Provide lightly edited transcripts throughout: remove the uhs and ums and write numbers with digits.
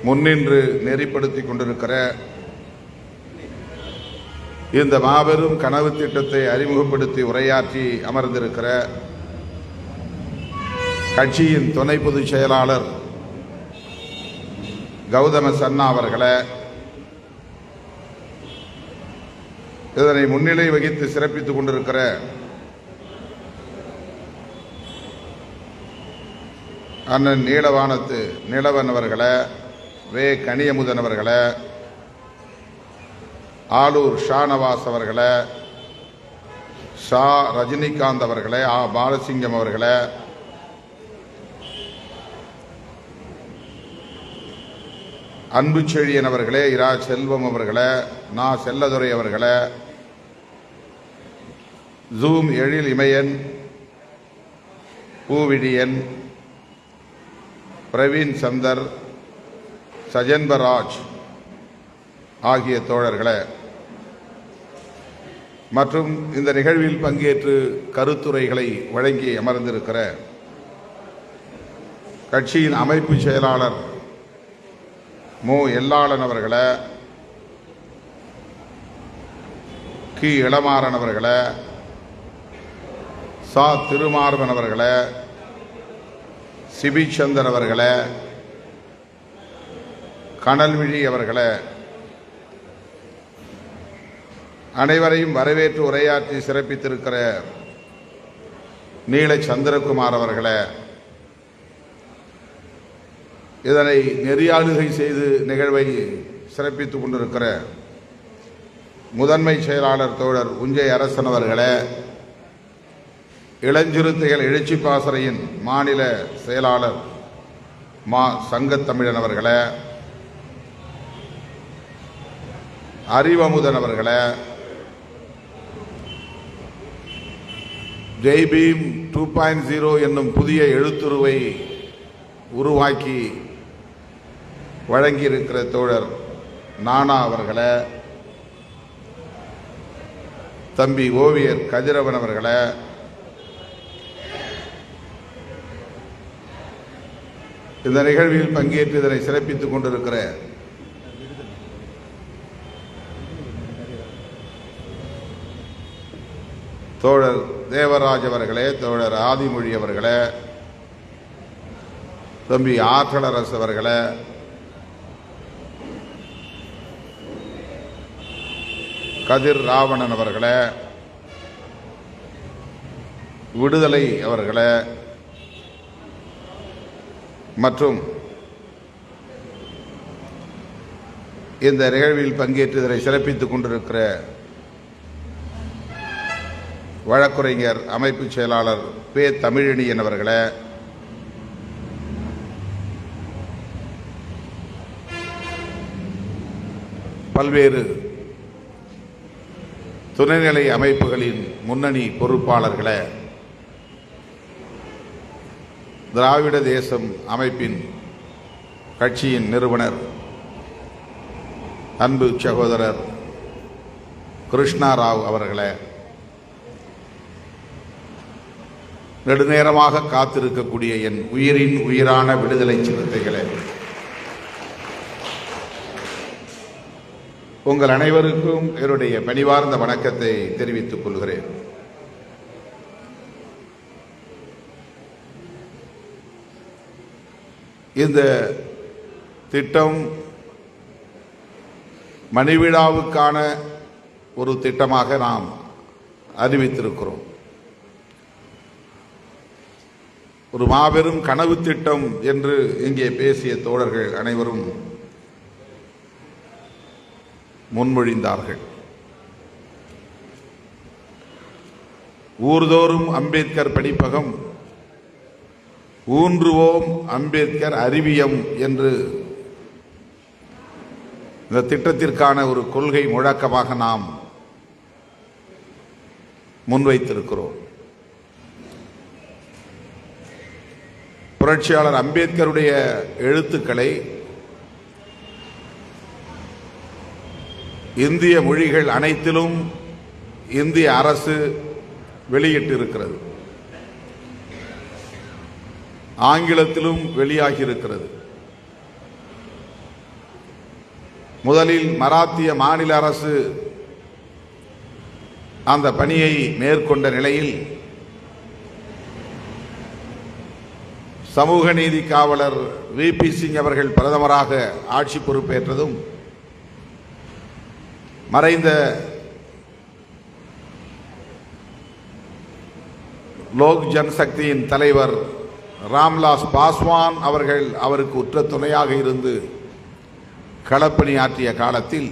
முன்னின்று நெறிப்படுத்திக் கொண்டிருக்கிற இந்த மாபெரும் கனவு திட்டத்தை அறிமுகப்படுத்தி உரையாற்றி அமர்ந்திருக்கிற கட்சியின் துணை பொதுச் செயலாளர் கௌதம சன்னா அவர்களை, இதனை முன்னிலை வகித்து சிறப்பித்துக் கொண்டிருக்கிற அண்ணன் நீலவானத்து நிலவன் அவர்களை, வே கனியமுதன் அவர்களை, ஆலூர் ஷானவாஸ் அவர்களை, ஷா ரஜினிகாந்த் அவர்களை, ஆ பாலசிங்கம் அவர்களை, அன்பு செழியன் அவர்களே, இரா செல்வம் அவர்களை, நா செல்லதுரை அவர்களை, ஜூம் எழில் இமயன், பூவிடியன், பிரவீன் சந்தர், சஜன்பராஜ் ஆகிய தோழர்களே மற்றும் இந்த நிகழ்வில் பங்கேற்று கருத்துரைகளை வழங்கி அமர்ந்திருக்கிற கட்சியின் அமைப்பு செயலாளர் மு எல்லாளன் அவர்களை, கி இளமாறன் அவர்களை, சா திருமார்வன் அவர்களை, சிபிச்சந்தர் அவர்களை, கனல்விழி அவர்களை, அனைவரையும் வரவேற்று உரையாற்றி சிறப்பித்திருக்கிற நீல சந்திரகுமார் அவர்களை, இதனை நெறியாளுகை செய்து நிகழ்வை சிறப்பித்துக் கொண்டிருக்கிற முதன்மை செயலாளர் தோழர் உஞ்சை அரசன் அவர்களை, இளஞ்சிறுத்தைகள் எழுச்சி பாசறையின் மாநில செயலாளர் மா சங்கத்தமிழன் அவர்களை, அறிவமுதன் அவர்களை, ஜெய்பீம் 2.0 என்னும் புதிய எழுத்துருவை உருவாக்கி வழங்கியிருக்கிற தோழர் நானா அவர்களை, தம்பி ஓவியர் கதிரவன் அவர்களை, இந்த நிகழ்வில் பங்கேற்று இதனை சிறப்பித்துக் கொண்டிருக்கிற தோழர் தேவராஜ் அவர்களே, தோழர் ஆதிமொழி அவர்களே, தம்பி ஆற்றலரசு அவர்களே, கதிர் ராவணன் அவர்களே, விடுதலை அவர்களே மற்றும் இந்த நிகழ்வில் பங்கேற்று இதனை சிறப்பித்துக் கொண்டிருக்கிற வழக்குரைஞர் அமைப்பு செயலாளர் பே தமிழணியன் அவர்களே, பல்வேறு துணைநிலை அமைப்புகளின் முன்னணி பொறுப்பாளர்களே, திராவிட தேசம் அமைப்பின் கட்சியின் நிறுவனர் அன்பு சகோதரர் கிருஷ்ணா ராவ் அவர்களே, நெடுநேரமாக காத்திருக்கக்கூடிய என் உயிரின் உயிரான விடுதலை சிறுத்தைகளே, உங்கள் அனைவருக்கும் என்னுடைய பணிவார்ந்த வணக்கத்தை தெரிவித்துக் கொள்கிறேன். இந்த திட்டம் மணிவிழாவுக்கான ஒரு திட்டமாக நாம் அறிவித்திருக்கிறோம். ஒரு மாபெரும் கனவு திட்டம் என்று இங்கே பேசிய தோழர்கள் அனைவரும் முன்மொழிந்தார்கள். ஊர்தோறும் அம்பேத்கர் படிப்பகம், ஊன்றுவோம் அம்பேத்கர் அறிவியம் என்று இந்த திட்டத்திற்கான ஒரு கொள்கை முழக்கமாக நாம் முன்வைத்திருக்கிறோம். புரட்சியாளர் அம்பேத்கருடைய எழுத்துக்களை இந்திய மொழிகள் அனைத்திலும் இந்திய அரசு வெளியிட்டிருக்கிறது. ஆங்கிலத்திலும் வெளியாகி இருக்கிறது. முதலில் மராத்திய மாநில அரசு அந்த பணியை மேற்கொண்ட நிலையில் சமூக நீதி காவலர் விபி சிங் அவர்கள் பிரதமராக ஆட்சி பொறுப்பேற்றதும் மறைந்த லோக் ஜன்சக்தியின் தலைவர் ராம்விலாஸ் பாஸ்வான் அவர்கள் அவருக்கு உற்ற துணையாக இருந்து களப்பணியாற்றிய காலத்தில்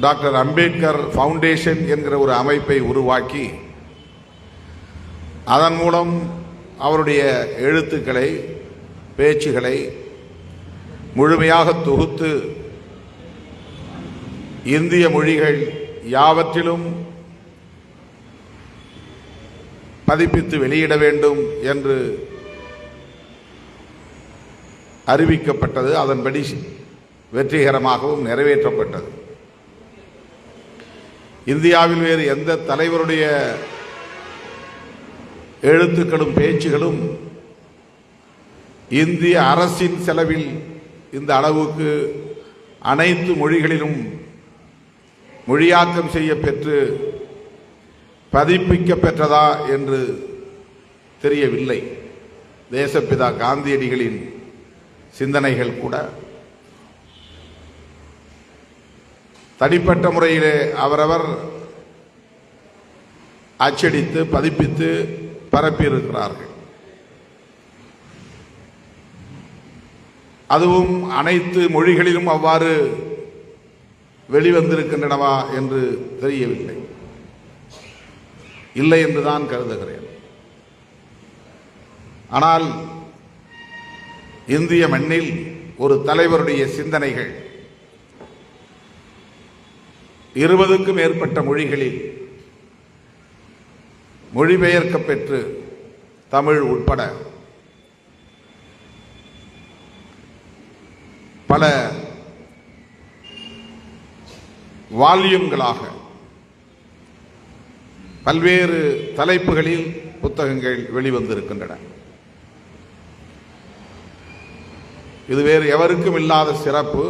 டாக்டர் அம்பேத்கர் ஃபவுண்டேஷன் என்கிற ஒரு அமைப்பை உருவாக்கி அதன் மூலம் அவருடைய எழுத்துக்களை பேச்சுகளை முழுமையாக தொகுத்து இந்திய மொழிகள் யாவற்றிலும் பதிப்பித்து வெளியிட வேண்டும் என்று அறிவிக்கப்பட்டது. அதன்படி வெற்றிகரமாகவும் நிறைவேற்றப்பட்டது. இந்தியாவில் வேறு எந்த தலைவருடைய எழுத்துக்களும் பேச்சுகளும் இந்திய அரசின் செலவில் இந்த அளவுக்கு அனைத்து மொழிகளிலும் மொழியாக்கம் செய்ய பெற்று பதிப்பிக்க பெற்றதா என்று தெரியவில்லை. தேசப்பிதா காந்தியடிகளின் சிந்தனைகள் கூட தனிப்பட்ட முறையிலே அவரவர் அச்சடித்து பதிப்பித்து பரப்பியிருக்கிறார்கள். அதுவும் அனைத்து மொழிகளிலும் அவ்வாறு வெளிவந்திருக்கின்றனவா என்று தெரியவில்லை. இல்லை என்றுதான் கருதுகிறேன். ஆனால் இந்திய மண்ணில் ஒரு தலைவருடைய சிந்தனைகள் 20க்கும் மேற்பட்ட மொழிகளில் மொழிபெயர்க்க பெற்று தமிழ் உட்பட பல வால்யூம்களாக பல்வேறு தலைப்புகளில் புத்தகங்கள் வெளிவந்திருக்கின்றன. இது வேறு எவருக்கும் இல்லாத சிறப்பு.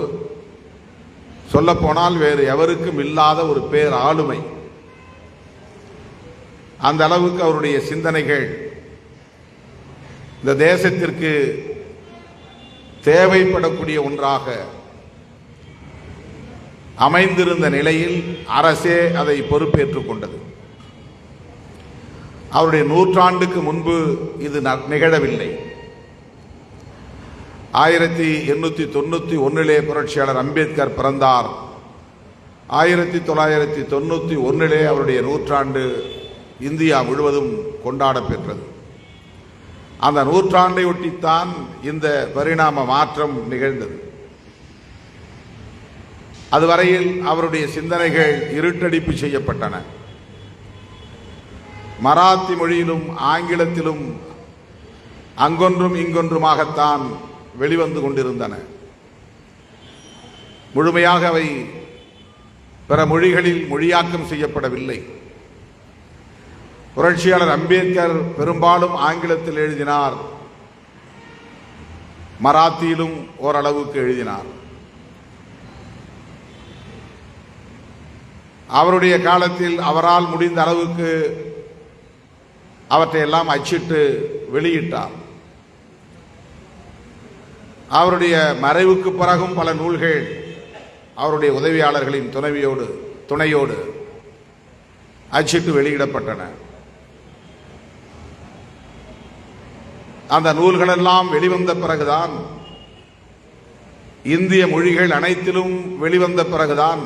சொல்லப்போனால் வேறு எவருக்கும் இல்லாத ஒரு பேர் ஆளுமை. அந்த அளவுக்கு அவருடைய சிந்தனைகள் இந்த தேசத்திற்கு தேவைப்படக்கூடிய ஒன்றாக அமைந்திருந்த நிலையில் அரசே அதை பொறுப்பேற்றுக் கொண்டது. அவருடைய 100 ஆண்டுக்கு முன்பு இது நிகழவில்லை. 1891 புரட்சியாளர் அம்பேத்கர் பிறந்தார். 1991 அவருடைய 100 ஆண்டு இந்தியா முழுவதும் கொண்டாட பெற்றது. அந்த 100 ஆண்டை ஒட்டித்தான் இந்த பரிணாம மாற்றம் நிகழ்ந்தது. அதுவரையில் அவருடைய சிந்தனைகள் இருட்டடிப்பு செய்யப்பட்டன. மராத்தி மொழியிலும் ஆங்கிலத்திலும் அங்கொன்றும் இங்கொன்றுமாகத்தான் வெளிவந்து கொண்டிருந்தன. முழுமையாக அவை பிற மொழிகளில் மொழியாக்கம் செய்யப்படவில்லை. புரட்சியாளர் அம்பேத்கர் பெரும்பாலும் ஆங்கிலத்தில் எழுதினார், மராத்தியிலும் ஓரளவுக்கு எழுதினார். அவருடைய காலத்தில் அவரால் முடிந்த அளவுக்கு அவற்றையெல்லாம் அச்சிட்டு வெளியிட்டார். அவருடைய மறைவுக்கு பிறகும் பல நூல்கள் அவருடைய உதவியாளர்களின் துணையோடு அச்சிட்டு வெளியிடப்பட்டன. அந்த நூல்களெல்லாம் வெளிவந்த பிறகுதான், இந்திய மொழிகள் அனைத்திலும் வெளிவந்த பிறகுதான்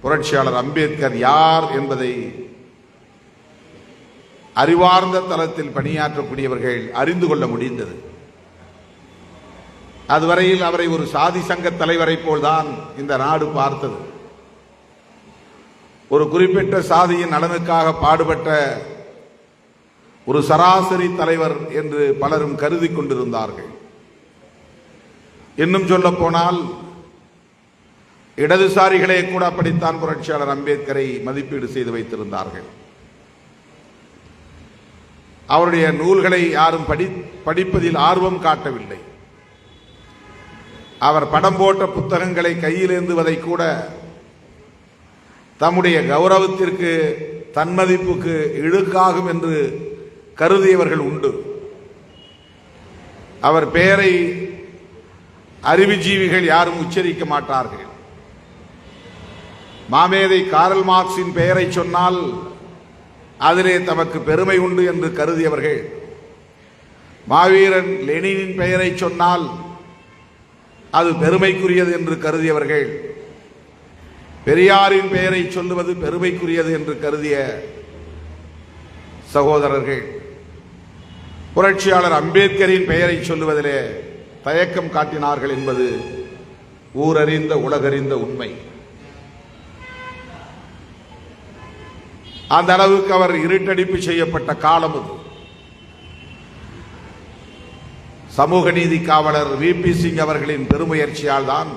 புரட்சியாளர் அம்பேத்கர் யார் என்பதை அறிவார்ந்த தளத்தில் பணியாற்றக்கூடியவர்கள் அறிந்து கொள்ள முடிந்தது. அதுவரையில் அவரை ஒரு சாதி சங்க தலைவரை போல்தான் இந்த நாடு பார்த்தது. ஒரு குறிப்பிட்ட சாதியின் நலனுக்காக பாடுபட்ட ஒரு சராசரி தலைவர் என்று பலரும் கருதி கொண்டிருந்தார்கள். இன்னும் சொல்ல போனால் இடதுசாரிகளே கூட அப்படித்தான் புரட்சியாளர் அம்பேத்கரை மதிப்பீடு செய்து வைத்திருந்தார்கள். அவருடைய நூல்களை யாரும் படிப்பதில் ஆர்வம் காட்டவில்லை. அவர் படம் போட்ட புத்தகங்களை கையில் ஏந்துவதை கூட தம்முடைய கௌரவத்திற்கு தன்மதிப்புக்கு இழுக்காகும் என்று கருதியவர்கள் உண்டு. அவர் பெயரை அறிவுஜீவிகள் யாரும் உச்சரிக்க மாட்டார்கள். மாமேதை காரல் மார்க்சின் பெயரை சொன்னால் அதிலே தமக்கு பெருமை உண்டு என்று கருதியவர்கள், மாவீரன் லெனினின் பெயரை சொன்னால் அது பெருமைக்குரியது என்று கருதியவர்கள், பெரியாரின் பெயரை சொல்லுவது பெருமைக்குரியது என்று கருதிய சகோதரர்கள் புரட்சியாளர் அம்பேத்கரின் பெயரை சொல்லுவதிலே தயக்கம் காட்டினார்கள் என்பது ஊரறிந்த உலகறிந்த உண்மை. அந்த அளவுக்கு அவர் இருட்டடிப்பு செய்யப்பட்ட காலம் அது. சமூக நீதி காவலர் விபி சிங் அவர்களின் பெருமுயற்சியால் தான்,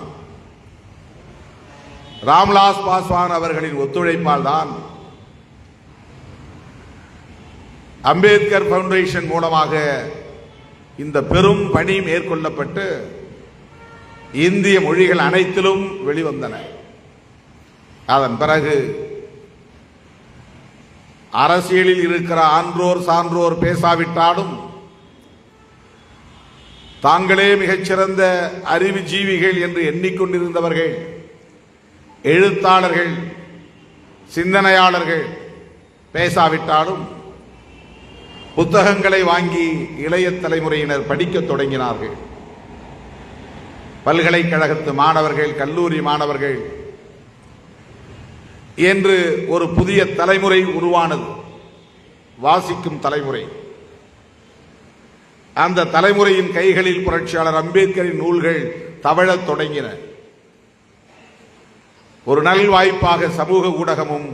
ராம்விலாஸ் பாஸ்வான் அவர்களின் ஒத்துழைப்பால் தான், அம்பேத்கர் பவுண்டேஷன் மூலமாக இந்த பெரும் பணி மேற்கொள்ளப்பட்டு இந்திய மொழிகள் அனைத்திலும் வெளிவந்தன. அதன் பிறகு அரசியலில் இருக்கிற ஆன்றோர் சான்றோர் பேசாவிட்டாலும் தாங்களே மிகச்சிறந்த அறிவுஜீவிகள் என்று எண்ணிக்கொண்டிருந்தவர்கள், எழுத்தாளர்கள், சிந்தனையாளர்கள் பேசாவிட்டாலும் புத்தகங்களை வாங்கி இளைய தலைமுறையினர் படிக்கத் தொடங்கினார்கள். பல்கலைக்கழகத்து மாணவர்கள், கல்லூரி மாணவர்கள் என்று ஒரு புதிய தலைமுறை உருவானது, வாசிக்கும் தலைமுறை. அந்த தலைமுறையின் கைகளில் புரட்சியாளர் அம்பேத்கரின் நூல்கள் தவழத் தொடங்கின. ஒரு நல்வாய்ப்பாக சமூக ஊடகமும்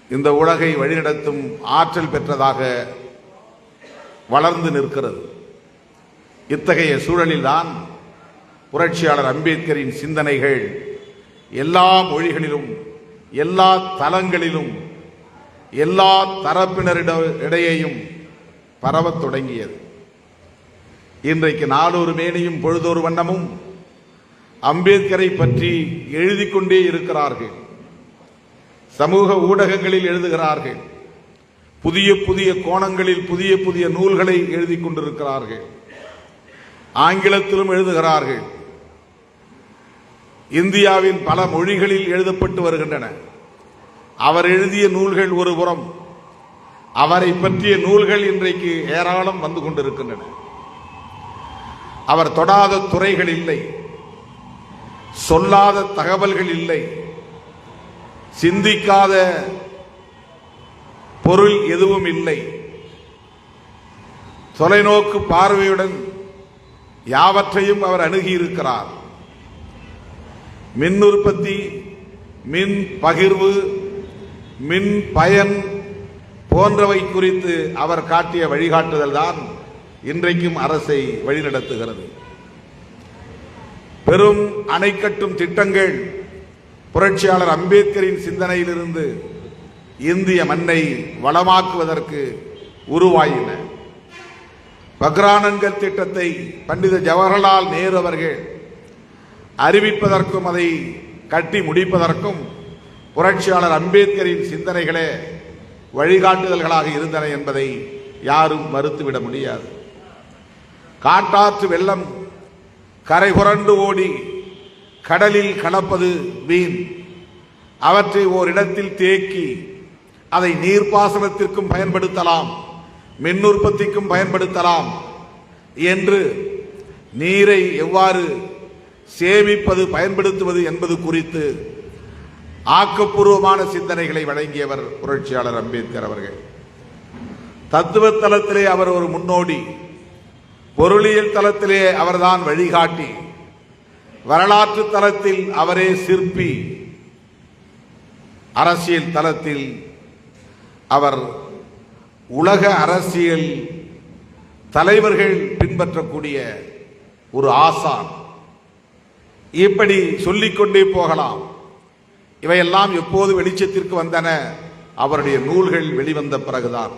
இந்த உலகை வழிநடத்தும் ஆற்றல் பெற்றதாக வளர்ந்து நிற்கிறது. இத்தகைய சூழலில்தான் புரட்சியாளர் அம்பேத்கரின் சிந்தனைகள் எல்லா மொழிகளிலும், எல்லா தளங்களிலும், எல்லா தரப்பினரிடையேயும் பரவத் தொடங்கியது. இன்றைக்கு நாளொரு மேனியும் பொழுதொரு வண்ணமும் அம்பேத்கரை பற்றி எழுதிக் கொண்டே இருக்கிறார்கள். சமூக ஊடகங்களில் எழுதுகிறார்கள். புதிய புதிய கோணங்களில் புதிய புதிய நூல்களை எழுதிக் கொண்டிருக்கிறார்கள். ஆங்கிலத்திலும் எழுதுகிறார்கள். இந்தியாவின் பல மொழிகளில் எழுதப்பட்டு வருகின்றன. அவர் எழுதிய நூல்கள் ஒரு புறம், அவரை பற்றிய நூல்கள் இன்றைக்கு ஏராளம் வந்து கொண்டிருக்கின்றன. அவர் தொடாத துறைகள் இல்லை, சொல்லாத தகவல்கள் இல்லை, சிந்திக்காத பொருள் எதுவும் இல்லை. தொலைநோக்கு பார்வையுடன் யாவற்றையும் அவர் அணுகியிருக்கிறார். மின் உற்பத்தி, மின் பகிர்வு, மின் பயன் போன்றவை குறித்து அவர் காட்டிய வழிகாட்டுதல் தான் இன்றைக்கும் அரசை வழிநடத்துகிறது. பெரும் அணை கட்டும் திட்டங்கள் புரட்சியாளர் அம்பேத்கரின் சிந்தனையிலிருந்து இந்திய மண்ணை வளமாக்குவதற்கு உருவாயின. பக்ரானங்கல் திட்டத்தை பண்டித ஜவஹர்லால் நேரு அவர்கள் அறிவிப்பதற்கும் அதை கட்டி முடிப்பதற்கும் புரட்சியாளர் அம்பேத்கரின் சிந்தனைகளே வழிகாட்டுதல்களாக இருந்தன என்பதை யாரும் மறுத்துவிட முடியாது. காட்டாற்று வெள்ளம் கரை புரண்டு ஓடி கடலில் கலப்பது வீண், அவற்றை ஓரிடத்தில் தேக்கி அதை நீர்ப்பாசனத்திற்கும் பயன்படுத்தலாம், மின் உற்பத்திக்கும் பயன்படுத்தலாம் என்று நீரை எவ்வாறு சேமிப்பது, பயன்படுத்துவது என்பது குறித்து ஆக்கப்பூர்வமான சிந்தனைகளை வழங்கியவர் புரட்சியாளர் அம்பேத்கர் அவர்கள். தத்துவ தளத்திலே அவர் ஒரு முன்னோடி, பொருளியல் தளத்திலே அவர்தான் வழிகாட்டி, வரலாற்று தளத்தில் அவரே சிற்பி, அரசியல் தளத்தில் அவர் உலக அரசியல் தலைவர்கள் பின்பற்றக்கூடிய ஒரு ஆசான். இப்படி சொல்லிக்கொண்டே போகலாம். இவையெல்லாம் எப்போது வெளிச்சத்திற்கு வந்தன? அவருடைய நூல்கள் வெளிவந்த பிறகுதான்.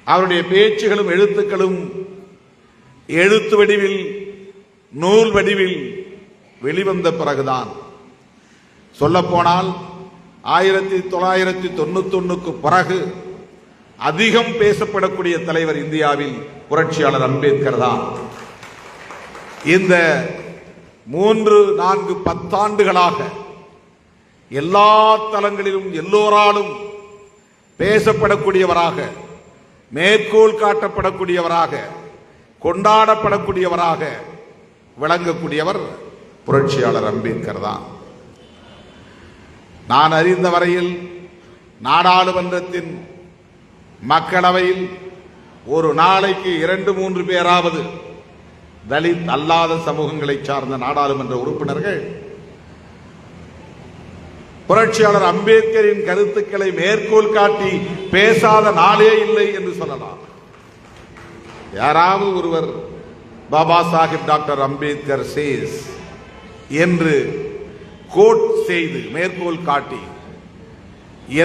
அவருடைய பேச்சுகளும் எழுத்துக்களும் எழுத்து வடிவில் நூல் வடிவில் வெளிவந்த பிறகுதான், சொல்லப்போனால் 1991க்கு பிறகு அதிகம் பேசப்படக்கூடிய தலைவர் இந்தியாவில் புரட்சியாளர் அம்பேத்கர் தான். இந்த 3-4 பத்தாண்டுகளாக எல்லா தளங்களிலும் எல்லோராலும் பேசப்படக்கூடியவராக, மேற்கோள் காட்டப்படக்கூடியவராக, கொண்டாடப்படக்கூடியவராக விளங்கக்கூடியவர் புரட்சியாளர் அம்பேத்கர் தான். நான் அறிந்த வரையில் நாடாளுமன்றத்தின் மக்களவையில் ஒரு நாளைக்கு 2-3 பேராவது தலித் அல்லாத சமூகங்களை சார்ந்த நாடாளுமன்ற உறுப்பினர்கள் புரட்சியாளர் அம்பேத்கரின் கருத்துக்களை மேற்கோள் காட்டி பேசாத நாளே இல்லை என்று சொல்லலாம். யாராவது ஒருவர் பாபா சாஹிப் டாக்டர் அம்பேத்கர் சேஸ் என்று கோட் செய்து மேற்கோள் காட்டி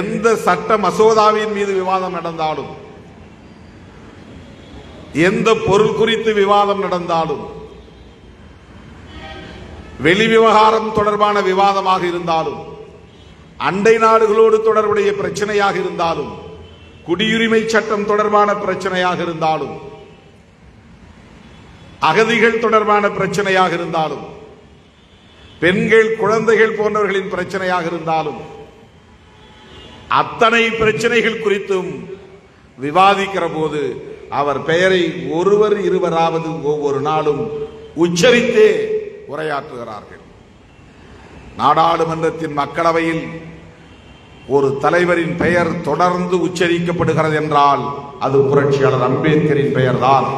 எந்த சட்ட மசோதாவின் மீது விவாதம் நடந்தாலும், எந்த பொருள் குறித்து விவாதம் நடந்தாலும், வெளி விவகாரம் தொடர்பான விவாதமாக இருந்தாலும், அண்டை நாடுகளோடு தொடர்புடைய பிரச்சனையாக இருந்தாலும், குடியுரிமை சட்டம் தொடர்பான பிரச்சனையாக இருந்தாலும், அகதிகள் தொடர்பான பிரச்சனையாக இருந்தாலும், பெண்கள் குழந்தைகள் போன்றவர்களின் பிரச்சனையாக இருந்தாலும், அத்தனை பிரச்சனைகள் குறித்தும் விவாதிக்கிற போது அவர் பெயரை ஒருவர் இருவராவது ஒவ்வொரு நாளும் உச்சரித்தே உரையாற்றுகிறார்கள். நாடாளுமன்றத்தின் மக்களவையில் ஒரு தலைவரின் பெயர் தொடர்ந்து உச்சரிக்கப்படுகிறது என்றால் அது புரட்சியாளர் அம்பேத்கரின் பெயர்தான்.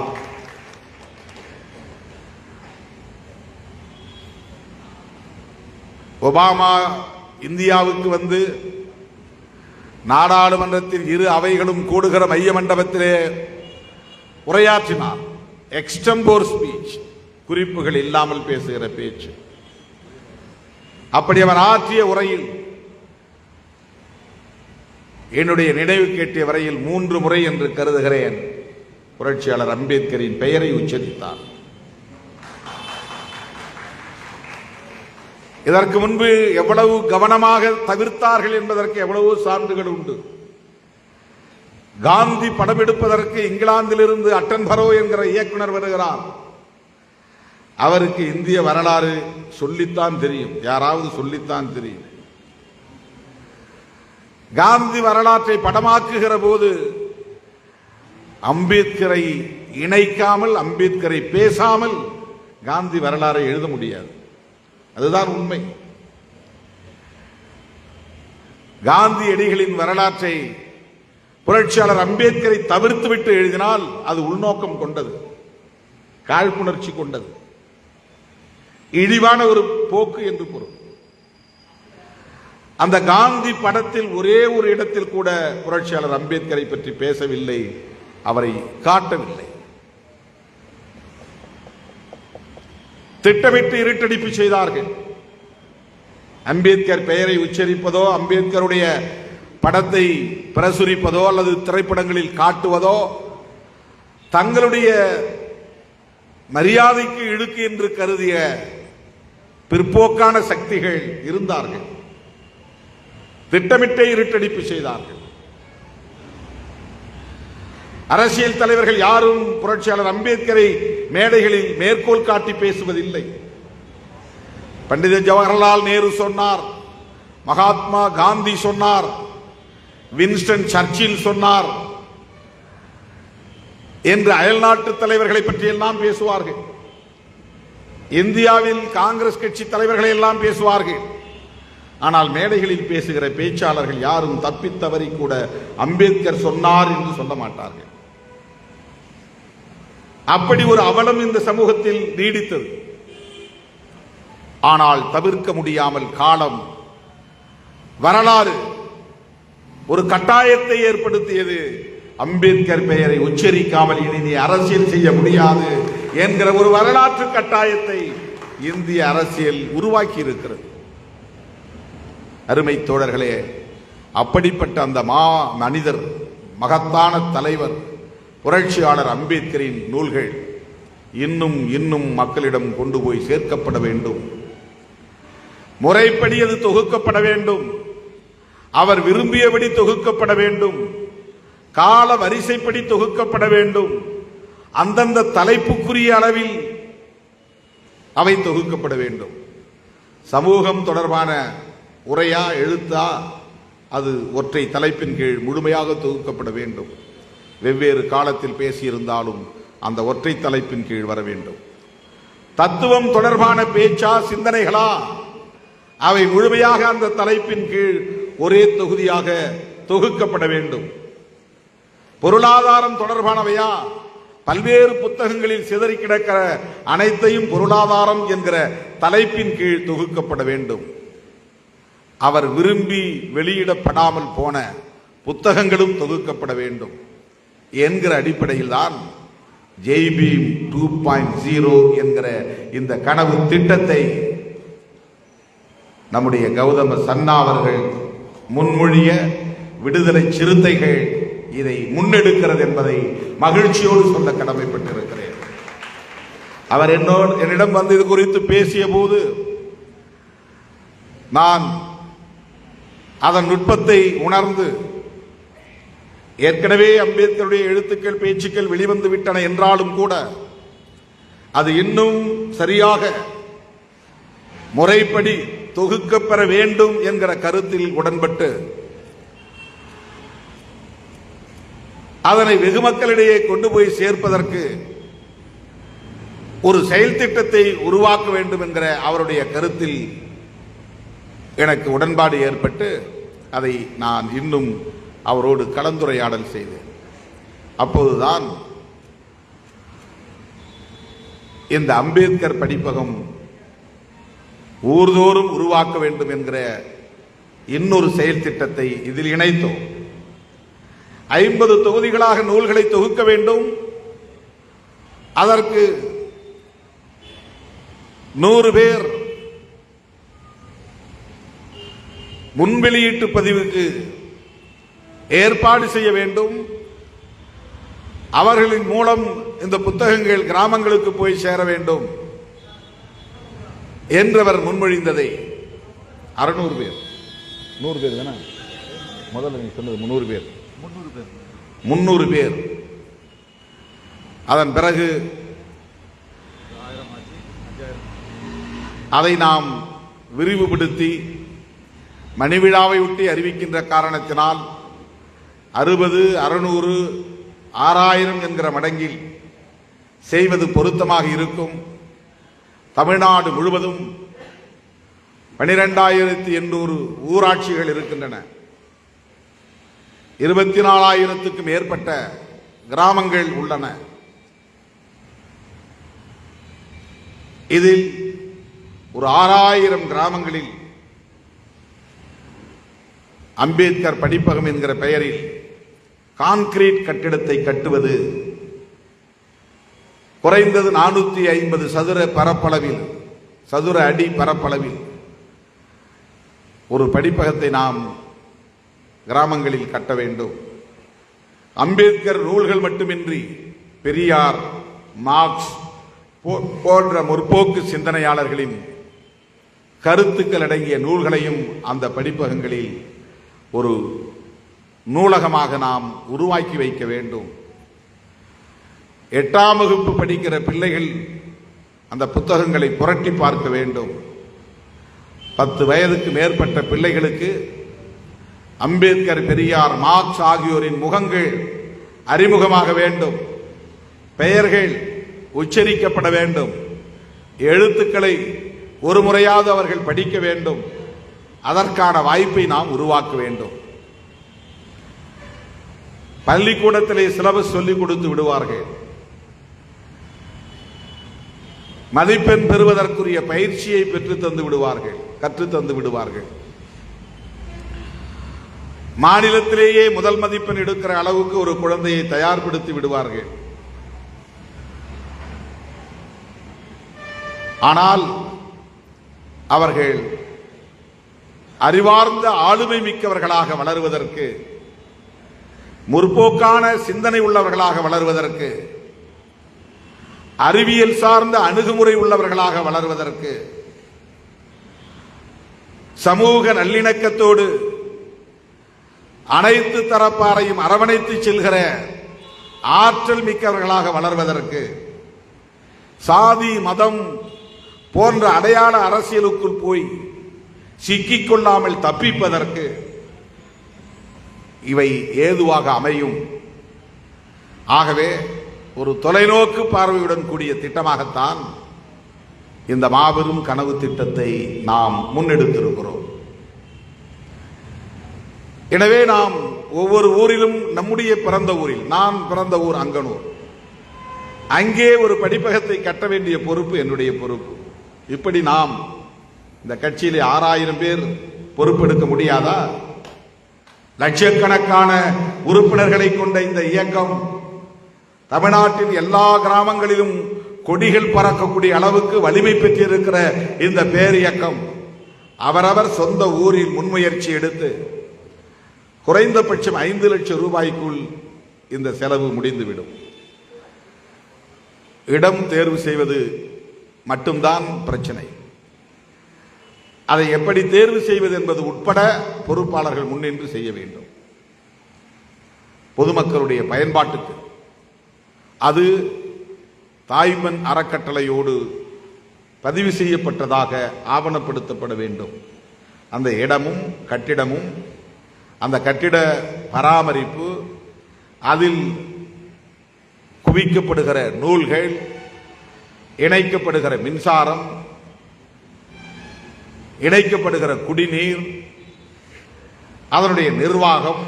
ஒபாமா இந்தியாவுக்கு வந்து நாடாளுமன்றத்தின் இரு அவைகளும் கூடுகிற மைய மண்டபத்திலே உரையாற்றினார். எக்ஸ்டம்போர் ஸ்பீச், குறிப்புகள் இல்லாமல் பேசுகிற பேச்சு. அப்படி அவர் ஆற்றிய உரையில் என்னுடைய நினைவு கேட்டிய வரையில் 3 முறை என்று கருதுகிறேன் புரட்சியாளர் அம்பேத்கரின் பெயரை உச்சரித்தார். இதற்கு முன்பு எவ்வளவு கவனமாக தவிர்த்தார்கள் என்பதற்கு எவ்வளவோ சான்றுகள் உண்டு. காந்தி படம் எடுப்பதற்கு இங்கிலாந்திலிருந்து அட்டன்பரோ என்கிற இயக்குனர் வருகிறார். அவருக்கு இந்திய வரலாறு சொல்லித்தான் தெரியும், யாராவது சொல்லித்தான் தெரியும். காந்தி வரலாற்றை படமாக்குகிற போது அம்பேத்கரை இணைக்காமல், அம்பேத்கரை பேசாமல் காந்தி வரலாறை எழுத முடியாது. அதுதான் உண்மை. காந்தியடிகளின் வரலாற்றை புரட்சியாளர் அம்பேத்கரை தவிர்த்துவிட்டு எழுதினால் அது உள்நோக்கம் கொண்டது, காழ்ப்புணர்ச்சி கொண்டது, இழிவான ஒரு போக்கு என்று பொருள். அந்த காந்தி படத்தில் ஒரே ஒரு இடத்தில் கூட புரட்சியாளர் அம்பேத்கரை பற்றி பேசவில்லை, அவரை காட்டவில்லை. திட்டமிட்டு இருட்டடிப்பு செய்தார்கள். அம்பேத்கர் பெயரை உச்சரிப்பதோ, அம்பேத்கருடைய படத்தை பிரசுரிப்பதோ அல்லது திரைப்படங்களில் காட்டுவதோ தங்களுடைய மரியாதைக்கு இழுக்கு என்று கருதிய பிற்போக்கான சக்திகள் இருந்தார்கள். திட்டமிட்டே இருட்டடிப்பு செய்தார்கள். அரசியல் தலைவர்கள் யாரும் புரட்சியாளர் அம்பேத்கரை மேடைகளில் மேற்கோள் காட்டி பேசுவதில்லை. பண்டித ஜவஹர்லால் நேரு சொன்னார், மகாத்மா காந்தி சொன்னார், வின்ஸ்டன் சர்ச்சில் சொன்னார் என்று அயல்நாட்டு தலைவர்களை பற்றி எல்லாம் பேசுவார்கள். இந்தியாவில் காங்கிரஸ் கட்சி தலைவர்களை எல்லாம் பேசுவார்கள். ஆனால் மேடைகளில் பேசுகிற பேச்சாளர்கள் யாரும் தப்பித்தவரை கூட அம்பேத்கர் சொன்னார் என்று சொல்ல மாட்டார்கள். அப்படி ஒரு அவலம் இந்த சமூகத்தில் நீடித்தது. ஆனால் தவிர்க்க முடியாமல் காலம், வரலாறு ஒரு கட்டாயத்தை ஏற்படுத்தியது. அம்பேத்கர் பெயரை உச்சரிக்காமல் இனி அரசியல் செய்ய முடியாது என்கிற ஒரு வரலாற்று கட்டாயத்தை இந்திய அரசியல் உருவாக்கி இருக்கிறது. அருமை தோழர்களே, அப்படிப்பட்ட அந்த மனிதர், மகத்தான தலைவர் புரட்சியாளர் அம்பேத்கரின் நூல்கள் இன்னும் இன்னும் மக்களிடம் கொண்டு போய் சேர்க்கப்பட வேண்டும். முறைப்படி அது தொகுக்கப்பட வேண்டும். அவர் விரும்பியபடி தொகுக்கப்பட வேண்டும். கால வரிசைப்படி தொகுக்கப்பட வேண்டும். அந்தந்த தலைப்புக்குரிய அளவில் அவை தொகுக்கப்பட வேண்டும். சமூகம் தொடர்பான உரையா எழுத்தா அது ஒற்றை தலைப்பின் கீழ் முழுமையாக தொகுக்கப்பட வேண்டும். வெவ்வேறு காலத்தில் பேசியிருந்தாலும் அந்த ஒற்றை தலைப்பின் கீழ் வர வேண்டும். தத்துவம் தொடர்பான பேச்சா சிந்தனைகளா அவை முழுமையாக அந்த தலைப்பின் கீழ் ஒரே தொகுதியாக தொகுக்கப்பட வேண்டும். பொருளாதாரம் தொடர்பானவையா பல்வேறு புத்தகங்களில் சிதறி கிடக்கிற அனைத்தையும் பொருளாதாரம் என்கிற தலைப்பின் கீழ் தொகுக்கப்பட வேண்டும். அவர் விரும்பி வெளியிடப்படாமல் போன புத்தகங்களும் தொகுக்கப்பட வேண்டும் என்கிற அடிப்படையில் தான் ஜெய்பீம் 2.0 என்கிற இந்த கனவு திட்டத்தை நம்முடைய கௌதம சன்னா அவர்கள் முன்மொழிய விடுதலை சிறுத்தைகள் இதை முன்னெடுக்கிறது என்பதை மகிழ்ச்சியோடு சொல்ல கடமைப்பட்டிருக்கிறேன். அவர் என்னிடம் வந்து இது குறித்து பேசிய போது நான் அதன் நுட்பத்தை உணர்ந்து ஏற்கனவே அம்பேத்கருடைய எழுத்துக்கள் பேச்சுக்கள் வெளிவந்து விட்டன என்றாலும் கூட அது இன்னும் சரியாக முறைப்படி தொகுக்கப்பெற வேண்டும் என்கிற கருத்தில் உடன்பட்டு அதனை வெகு மக்களிடையே கொண்டு போய் சேர்ப்பதற்கு ஒரு செயல் திட்டத்தை உருவாக்க வேண்டும் என்கிற அவருடைய கருத்தில் எனக்கு உடன்பாடு ஏற்பட்டு அதை நான் இன்னும் அவரோடு கலந்துரையாடல் செய்தேன். அப்போதுதான் இந்த அம்பேத்கர் படிப்பகம் ஊர்தோறும் உருவாக்க வேண்டும் என்கிற இன்னொரு செயல் திட்டத்தை இதில் இணைத்தோம். 50 தொகுதிகளாக நூல்களை தொகுக்க வேண்டும். அதற்கு 100 பேர் முன்வெளியீட்டு பதிவுக்கு ஏற்பாடு செய்ய வேண்டும். அவர்களின் மூலம் இந்த புத்தகங்கள் கிராமங்களுக்கு போய் சேர வேண்டும் என்றவர் முன்மொழிந்ததை 600 பேர் 100 பேர் தானே முதல்ல நீ சொன்னது 300 பேர் அதன் பிறகு அதை நாம் விரிவுபடுத்தி மணிவிழாவை ஒட்டி அறிவிக்கின்ற காரணத்தினால் 60, 600, 6000 என்கிற மடங்கில் செய்வது பொருத்தமாக இருக்கும். தமிழ்நாடு முழுவதும் 12,800 ஊராட்சிகள் இருக்கின்றன. 24,000க்கும் மேற்பட்ட கிராமங்கள் உள்ளன. இதில் ஒரு 6,000 கிராமங்களில் அம்பேத்கர் படிப்பகம் என்கிற பெயரில் கான்கிரீட் கட்டிடத்தை கட்டுவது குறைந்தது 450 சதுர அடி பரப்பளவில் ஒரு படிப்பகத்தை நாம் கிராமங்களில் கட்ட வேண்டும். அம்பேத்கர் நூல்கள் மட்டுமின்றி பெரியார், மார்க்ஸ் போன்ற முற்போக்கு சிந்தனையாளர்களின் கருத்துக்கள் அடங்கிய நூல்களையும் அந்த படிப்பகங்களில் ஒரு நூலகமாக நாம் உருவாக்கி வைக்க வேண்டும். 8ஆம் வகுப்பு படிக்கிற பிள்ளைகள் அந்த புத்தகங்களை புரட்டி பார்க்க வேண்டும். 10 வயதுக்கு மேற்பட்ட பிள்ளைகளுக்கு அம்பேத்கர், பெரியார், மார்க்ஸ் ஆகியோரின் முகங்கள் அறிமுகமாக வேண்டும். பெயர்கள் உச்சரிக்கப்பட வேண்டும். எழுத்துக்களை ஒரு முறையாவது அவர்கள் படிக்க வேண்டும். அதற்கான வாய்ப்பை நாம் உருவாக்க வேண்டும். பள்ளிக்கூடத்திலே சிலபஸ் சொல்லிக் கொடுத்து விடுவார்கள். மதிப்பெண் பெறுவதற்குரிய பயிற்சியை பெற்று தந்து விடுவார்கள், கற்றுத் தந்து விடுவார்கள். மாநிலத்திலேயே முதல் மதிப்பெண் எடுக்கிற அளவுக்கு ஒரு குழந்தையை தயார்படுத்தி விடுவார்கள். ஆனால் அவர்கள் அறிவார்ந்த ஆளுமை மிக்கவர்களாக வளருவதற்கு, முற்போக்கான சிந்தனை உள்ளவர்களாக வளருவதற்கு அறிவியல் சார்ந்த அணுகுமுறை உள்ளவர்களாக வளர்வதற்கு, சமூக நல்லிணக்கத்தோடு அனைத்து தரப்பாரையும் அரவணைத்து செல்கிற ஆற்றல் மிக்கவர்களாக வளர்வதற்கு, சாதி மதம் போன்ற அடையாள அரசியலுக்குள் போய் சிக்கிக்கொள்ளாமல் தப்பிப்பதற்கு இவை ஏதுவாக அமையும். ஆகவே ஒரு தொலைநோக்கு பார்வையுடன் கூடிய திட்டமாகத்தான் இந்த மாபெரும் கனவு திட்டத்தை நாம் முன்னெடுத்திருக்கிறோம். எனவே நாம் ஒவ்வொரு ஊரிலும், நம்முடைய பிறந்த ஊரில், நான் பிறந்த ஊர் அங்கனூர், அங்கே ஒரு படிப்பகத்தை கட்ட வேண்டிய பொறுப்பு என்னுடைய பொறுப்பு. இப்படி நாம் இந்த கட்சியிலே 6000 பேர் பொறுப்பெடுக்க முடியாதா? லட்சக்கணக்கான உறுப்பினர்களை கொண்ட இந்த இயக்கம் தமிழ்நாட்டின் எல்லா கிராமங்களிலும் கொடிகள் பறக்கக்கூடிய அளவுக்கு வலிமை பெற்றிருக்கிற இந்த பேர் இயக்கம் அவரவர் சொந்த ஊரில் முன்முயற்சி எடுத்து குறைந்தபட்சம் 5 லட்சம் ரூபாய்க்குள் இந்த செலவு முடிந்துவிடும். இடம் தேர்வு செய்வது மட்டும்தான் பிரச்சனை. அதை எப்படி தேர்வு செய்வது என்பது உட்பட பொறுப்பாளர்கள் முன்னின்று செய்ய வேண்டும். பொதுமக்களுடைய பயன்பாட்டுக்கு அது தாய்மண் அறக்கட்டளையோடு பதிவு செய்யப்பட்டதாக ஆவணப்படுத்தப்பட வேண்டும். அந்த இடமும் கட்டிடமும், அந்த கட்டிட பராமரிப்பு, அதில் குவிக்கப்படுகிற நூல்கள், இணைக்கப்படுகிற மின்சாரம், இணைக்கப்படுகிற குடிநீர், அதனுடைய நிர்வாகம்,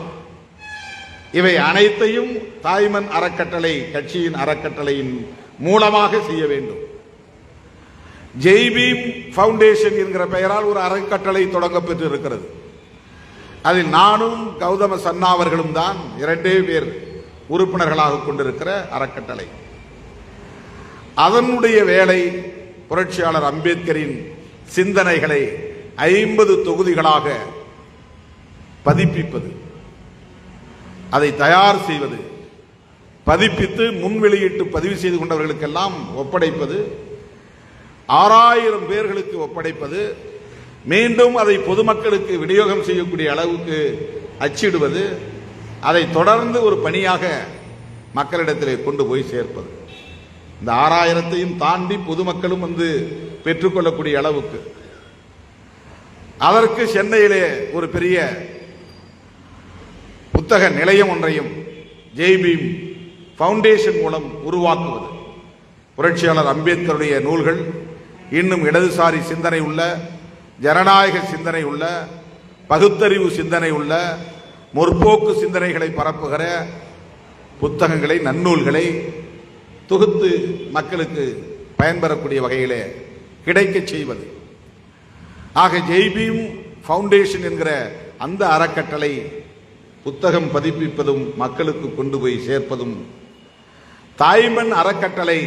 இவை அனைத்தையும் தாய்மண் அறக்கட்டளை கட்சியின் அறக்கட்டளையின் மூலமாக செய்ய வேண்டும். ஜெய்பீம் ஃபவுண்டேஷன் என்கிற பெயரால் ஒரு அறக்கட்டளை தொடங்கப்பட்டு இருக்கிறது. அதில் நானும் கௌதம சன்னா அவர்களும் தான் 2 பேர் உறுப்பினர்களாக கொண்டிருக்கிற அறக்கட்டளை. அதனுடைய வேலை புரட்சியாளர் அம்பேத்கரின் சிந்தனைகளை 50 தொகுதிகளாக பதிப்பிப்பது, அதை தயார் செய்வது, பதிப்பித்து முன் வெளியிட்டு பதிவு செய்து கொண்டவர்களுக்கெல்லாம் ஒப்படைப்பது, 6000 பேர்களுக்கு ஒப்படைப்பது, மீண்டும் அதை பொதுமக்களுக்கு விநியோகம் செய்யக்கூடிய அளவுக்கு அச்சிடுவது, அதை தொடர்ந்து ஒரு பணியாக மக்களிடத்திலே கொண்டு போய் சேர்ப்பது. இந்த 6000ஐயும் தாண்டி பொதுமக்களும் வந்து பெற்றுக்கொள்ளக்கூடிய அளவுக்கு. அதற்கு சென்னையிலே ஒரு பெரிய புத்தக நிலையம் ஒன்றையும் ஜெய்பீம் ஃபவுண்டேஷன் மூலம் உருவாக்குவது. புரட்சியாளர் அம்பேத்கருடைய நூல்கள் இன்னும் இடதுசாரி சிந்தனை உள்ள, ஜனநாயக சிந்தனை உள்ள, பகுத்தறிவு சிந்தனை உள்ள, முற்போக்கு சிந்தனைகளை பரப்புகிற புத்தகங்களை, நன்னூல்களை தொகுத்து மக்களுக்கு பயன்பெறக்கூடிய வகையிலே கிடைக்க செய்வது. ஆக ஜெய்பீம் ஃபவுண்டேஷன் என்கிற அந்த அறக்கட்டளை புத்தகம் பதிப்பிப்பதும் மக்களுக்கு கொண்டு போய் சேர்ப்பதும், தாய்மண் அறக்கட்டளை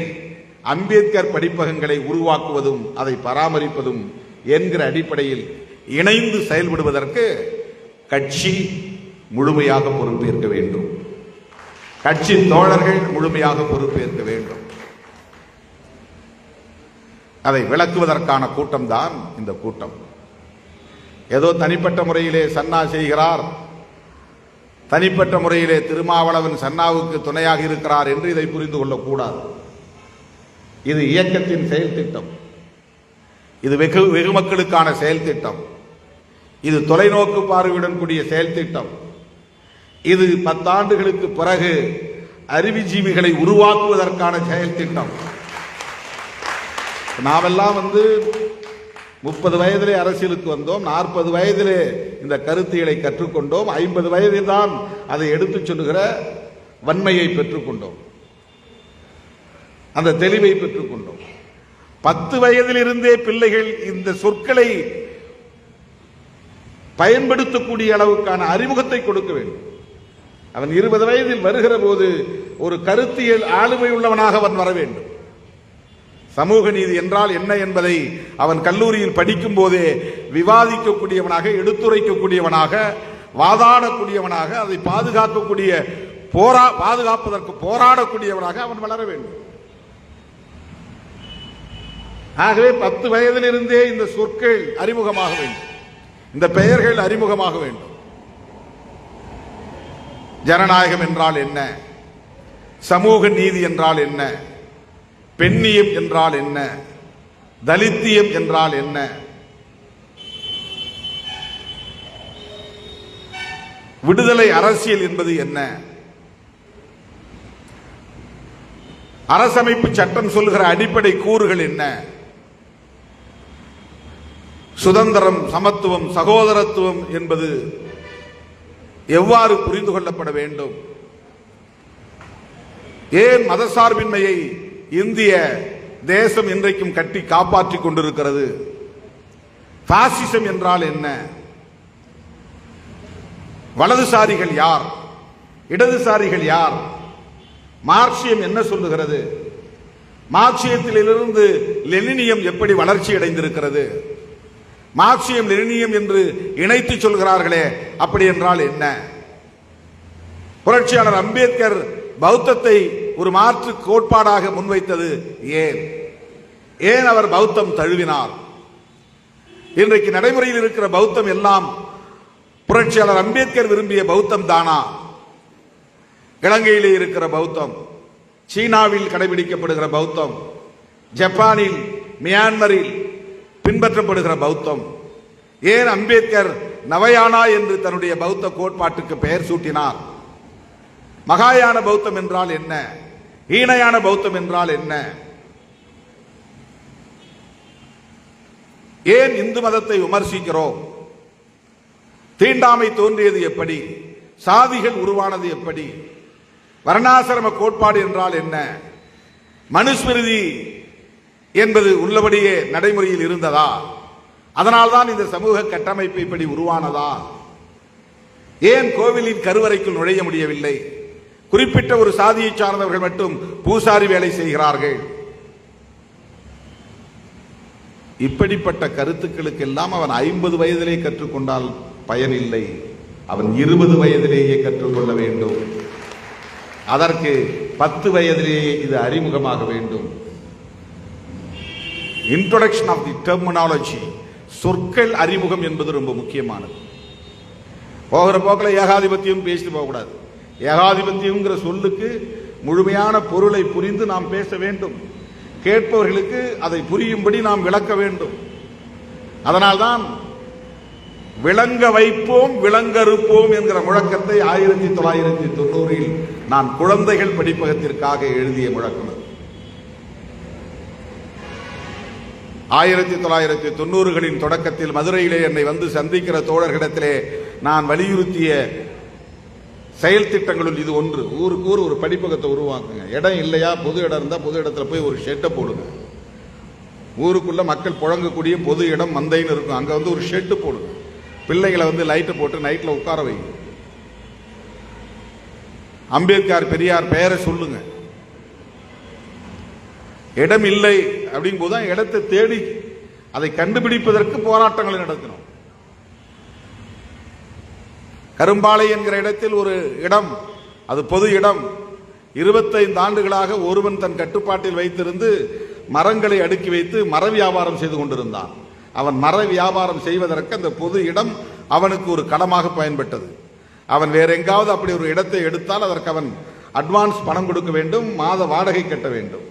அம்பேத்கர் படிப்பகங்களை உருவாக்குவதும் அதை பராமரிப்பதும் என்கிற அடிப்படையில் இணைந்து செயல்படுவதற்கு கட்சி முழுமையாக பொறுப்பேற்க வேண்டும். கட்சி தோழர்கள் முழுமையாக பொறுப்பேற்க வேண்டும். அதை விளக்குவதற்கான கூட்டம் தான் இந்த கூட்டம். ஏதோ தனிப்பட்ட முறையிலே சன்னா செய்கிறார், தனிப்பட்ட முறையிலே திருமாவளவன் சன்னாவுக்கு துணையாக இருக்கிறார் என்று இதை புரிந்து கொள்ளக்கூடாது. இது இயக்கத்தின் செயல் திட்டம். இது வெகு மக்களுக்கான செயல் திட்டம். இது தொலைநோக்கு பார்வையுடன் கூடிய செயல் திட்டம். இது 10 ஆண்டுகளுக்கு பிறகு அறிவுஜீவிகளை உருவாக்குவதற்கான செயல் திட்டம். நாமெல்லாம் 30 வயதிலே அரசியலுக்கு வந்தோம், 40 வயதிலே இந்த கருத்தியலை கற்றுக்கொண்டோம், 50 வயதில் தான் அதை எடுத்துச் சொல்லுகிற வன்மையை பெற்றுக்கொண்டோம், அந்த தெளிவை பெற்றுக்கொண்டோம். 10 வயதிலிருந்தே பிள்ளைகள் இந்த சொற்களை பயன்படுத்தக்கூடிய அளவுக்கான அறிமுகத்தை கொடுக்க வேண்டும். அவன் 20 வயதில் வருகிற போது ஒரு கருத்தியல் ஆளுமை உள்ளவனாக அவன் வர வேண்டும். சமூக நீதி என்றால் என்ன என்பதை அவன் கல்லூரியில் படிக்கும் போதே விவாதிக்கக்கூடியவனாக, எடுத்துரைக்கக்கூடியவனாக, வாதாடக்கூடியவனாக, அதை பாதுகாப்பதற்கு போராடக்கூடியவனாக அவன் வளர வேண்டும். ஆகவே 10 வயதிலிருந்தே இந்த சொற்கள் அறிமுகமாக வேண்டும், இந்த பெயர்கள் அறிமுகமாக வேண்டும். ஜனநாயகம் என்றால் என்ன, சமூக நீதி என்றால் என்ன, பெண்ணியம் என்றால் என்ன, தலித்தியம் என்றால் என்ன, விடுதலை அரசியல் என்பது என்ன, அரசமைப்பு சட்டம் சொல்கிற அடிப்படை கூறுகள் என்ன, சுதந்திரம், சமத்துவம், சகோதரத்துவம் என்பது எவ்வாறு புரிந்து கொள்ளப்பட வேண்டும், ஏன் மதசார்பின்மையை இந்திய தேசம் இன்றைக்கும் கட்டி காப்பாற்றிக் கொண்டிருக்கிறது, பாசிசம் என்றால் என்ன, வலதுசாரிகள் யார், இடதுசாரிகள் யார், மார்க்சியம் என்ன சொல்லுகிறது, மார்க்சியத்திலிருந்து லெனினியம் எப்படி வளர்ச்சி அடைந்திருக்கிறது, மார்க்சியம் லெனினியம் என்று இணைத்து சொல்கிறார்களே அப்படி என்றால் என்ன, புரட்சியாளர் அம்பேத்கர் பௌத்தத்தை ஒரு மாற்று கோட்பாடாக முன்வைத்தது ஏன், ஏன் அவர் பௌத்தம் தழுவினார், இன்றைக்கு நடைமுறையில் இருக்கிற பௌத்தம் எல்லாம் புரட்சியாளர் அம்பேத்கர் விரும்பிய பௌத்தம் தானா, இலங்கையிலே இருக்கிற பௌத்தம், சீனாவில் கடைபிடிக்கப்படுகிற பௌத்தம், ஜப்பானில், மியான்மரில் பின்பற்றப்படுகிற பௌத்தம், ஏன் அம்பேத்கர் நவயானா என்று தன்னுடைய பௌத்த கோட்பாட்டுக்கு பெயர் சூட்டினார், மகாயான பௌத்தம் என்றால் என்ன, ஈனையான பௌத்தம் என்றால் என்ன, ஏன் இந்து மதத்தை விமர்சிக்கிறோம், தீண்டாமை தோன்றியது எப்படி, சாதிகள் உருவானது எப்படி, வர்ணாசிரம கோட்பாடு என்றால் என்ன, மனுஸ்மிருதி என்பது உள்ளபடியே நடைமுறையில் இருந்ததா, அதனால்தான் இந்த சமூக கட்டமைப்பு இப்படி உருவானதா, ஏன் கோவிலின் கருவறைக்குள் நுழைய முடியவில்லை, குறிப்பிட்ட ஒரு சாதியை சார்ந்தவர்கள் மட்டும் பூசாரி வேலை செய்கிறார்கள், இப்படிப்பட்ட கருத்துக்களுக்கெல்லாம் அவன் 50 வயதிலே கற்றுக்கொண்டால் பயனில்லை, அவன் 20 வயதிலேயே கற்றுக்கொள்ள வேண்டும், அதற்கு 10 வயதிலேயே இது அறிமுகமாக வேண்டும். இன்ட்ரோடக்ஷன் ஆஃப் தி டெர்மினாலஜி, சொற்கள் அறிமுகம் என்பது ரொம்ப முக்கியமானது. போகிற போக்கில் ஏகாதிபத்தியம் பேசிட்டு போகக்கூடாது. ஏகாதிபத்தியம்ங்கிற சொல்லுக்கு முழுமையான பொருளை புரிந்து நாம் பேச வேண்டும், கேட்பவர்களுக்கு அதை புரியும்படி நாம் விளக்க வேண்டும். அதனால்தான் விளங்க வைப்போம் விளங்கறுப்போம் என்கிற முழக்கத்தை 1990 நான் குழந்தைகள் படிப்பகத்திற்காக எழுதிய முழக்கம். 1990களின் தொடக்கத்தில் மதுரையிலே என்னை வந்து சந்திக்கிற தோழர்களிடத்திலே நான் வலியுறுத்திய செயல் திட்டங்களுள் இது ஒன்று. ஊருக்கு ஊர் ஒரு படிப்பகத்தை உருவாக்குங்க. இடம் இல்லையா, பொது இடம் இருந்தால் பொது இடத்துல போய் ஒரு ஷெட்டை போடுங்க. ஊருக்குள்ள மக்கள் புழங்கக்கூடிய பொது இடம் மந்தைன்னு இருக்கும், அங்கே வந்து ஒரு ஷெட்டு போடுங்க. பிள்ளைகளை வந்து லைட்டை போட்டு நைட்டில் உட்கார வைங்க. அம்பேத்கர் பெரியார் பெயரை சொல்லுங்க. இடம் இல்லை அப்படிங்கும் போதுதான் இடத்தை தேடி அதை கண்டுபிடிப்பதற்கு போராட்டங்களை நடத்தணும். கரும்பாலை என்கிற இடத்தில் ஒரு இடம், அது பொது இடம். 25 ஆண்டுகளாக ஒருவன் தன் கட்டுப்பாட்டில் வைத்திருந்து மரங்களை அடுக்கி வைத்து மர வியாபாரம் செய்து கொண்டிருந்தான். அவன் மர வியாபாரம் செய்வதற்கு அந்த பொது இடம் அவனுக்கு ஒரு களமாக பயன்பட்டது. அவன் வேற எங்காவது அப்படி ஒரு இடத்தை எடுத்தால் அதற்கு அவன் அட்வான்ஸ் பணம் கொடுக்க வேண்டும், மாத வாடகை கட்ட வேண்டும்,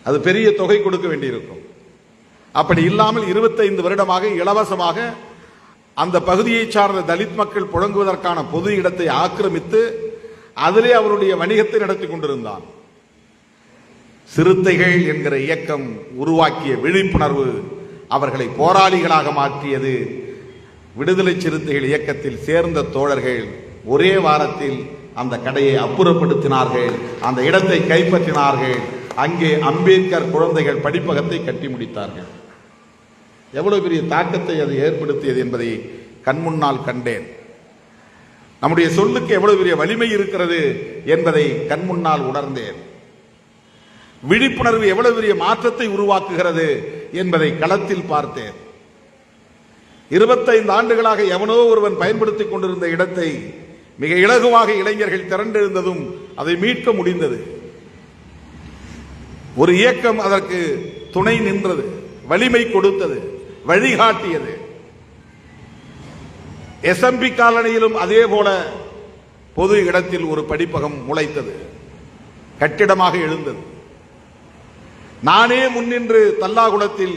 அது பெரிய தொகை கொடுக்க வேண்டியிருக்கும். அப்படி இல்லாமல் 25 வருடமாக இலவசமாக அந்த பகுதியை சார்ந்த தலித் மக்கள் புழங்குவதற்கான பொது இடத்தை ஆக்கிரமித்து அதிலே அவருடைய வணிகத்தை நடத்தி கொண்டிருந்தான். சிறுத்தைகள் என்கிற இயக்கம் உருவாக்கிய விழிப்புணர்வு அவர்களை போராளிகளாக மாற்றியது. விடுதலை சிறுத்தைகள் இயக்கத்தில் சேர்ந்த தோழர்கள் ஒரே வாரத்தில் அந்த கடையை அப்புறப்படுத்தினார்கள், அந்த இடத்தை கைப்பற்றினார்கள். அங்கே அம்பேத்கர் குழந்தைகள் படிப்பகத்தை கட்டி முடித்தார்கள். எவ்வளவு பெரிய தாக்கத்தை அது ஏற்படுத்தியது என்பதை கண்முன்னால் கண்டேன். நம்முடைய சொல்லுக்கு எவ்வளவு பெரிய வலிமை இருக்கிறது என்பதை கண்முன்னால் உணர்ந்தேன். விழிப்புணர்வு எவ்வளவு பெரிய மாற்றத்தை உருவாக்குகிறது என்பதை களத்தில் பார்த்தேன். 25 ஆண்டுகளாக எவனோ ஒருவன் பயன்படுத்திக் கொண்டிருந்த இடத்தை மிக இலகுவாக இளைஞர்கள் திரண்டெழுந்ததும் அதை மீட்க முடிந்தது. ஒரு இயக்கம் அதற்கு துணை நின்றது, வலிமை கொடுத்தது, வழிகாட்டியது. எஸ்எம்பி காலனியிலும் அதே போல பொது இடத்தில் ஒரு படிப்பகம் முளைத்தது, கட்டிடமாக எழுந்தது. நானே முன்னின்று தல்லாகுளத்தில்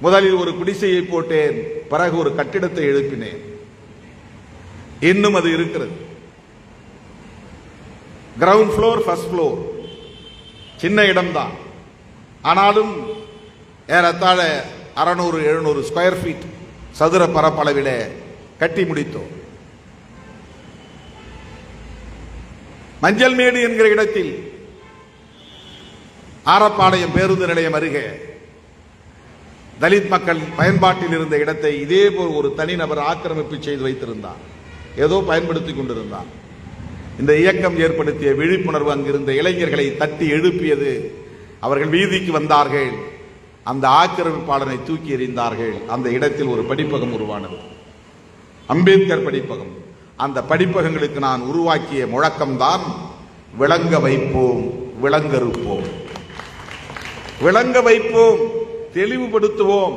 முதலில் ஒரு குடிசையை போட்டேன், பிறகு ஒரு கட்டிடத்தை எழுப்பினேன். இன்னும் அது இருக்கிறது. கிரவுண்ட் ஃப்ளோர், ஃபர்ஸ்ட் ஃப்ளோர், சின்ன இடம்தான். ஆனாலும் ஏறத்தாழ 600-700 ஸ்கொயர் ஃபீட் சதுர பரப்பளவிலே கட்டி முடித்தோம். மஞ்சள்மேடு என்கிற இடத்தில் ஆரப்பாளையம் பேருந்து நிலையம் அருகே தலித் மக்கள் பயன்பாட்டில் இருந்த இடத்தை இதேபோல் ஒரு தனிநபர் ஆக்கிரமிப்பு செய்து வைத்திருந்தார். ஏதோ பயன்படுத்திக் கொண்டிருந்தார். இந்த இயக்கம் ஏற்படுத்திய விழிப்புணர்வு அங்கிருந்த இளைஞர்களை தட்டி எழுப்பியது. அவர்கள் வீதிக்கு வந்தார்கள், அந்த ஆக்கிரமிப்பாளனை தூக்கி எறிந்தார்கள். அந்த இடத்தில் ஒரு படிப்பகம் உருவானது, அம்பேத்கர் படிப்பகம். அந்த படிப்பகங்களுக்கு நான் உருவாக்கிய முழக்கம்தான் விளங்க வைப்போம், விளங்கறுப்போம். விளங்க வைப்போம், தெளிவுபடுத்துவோம்.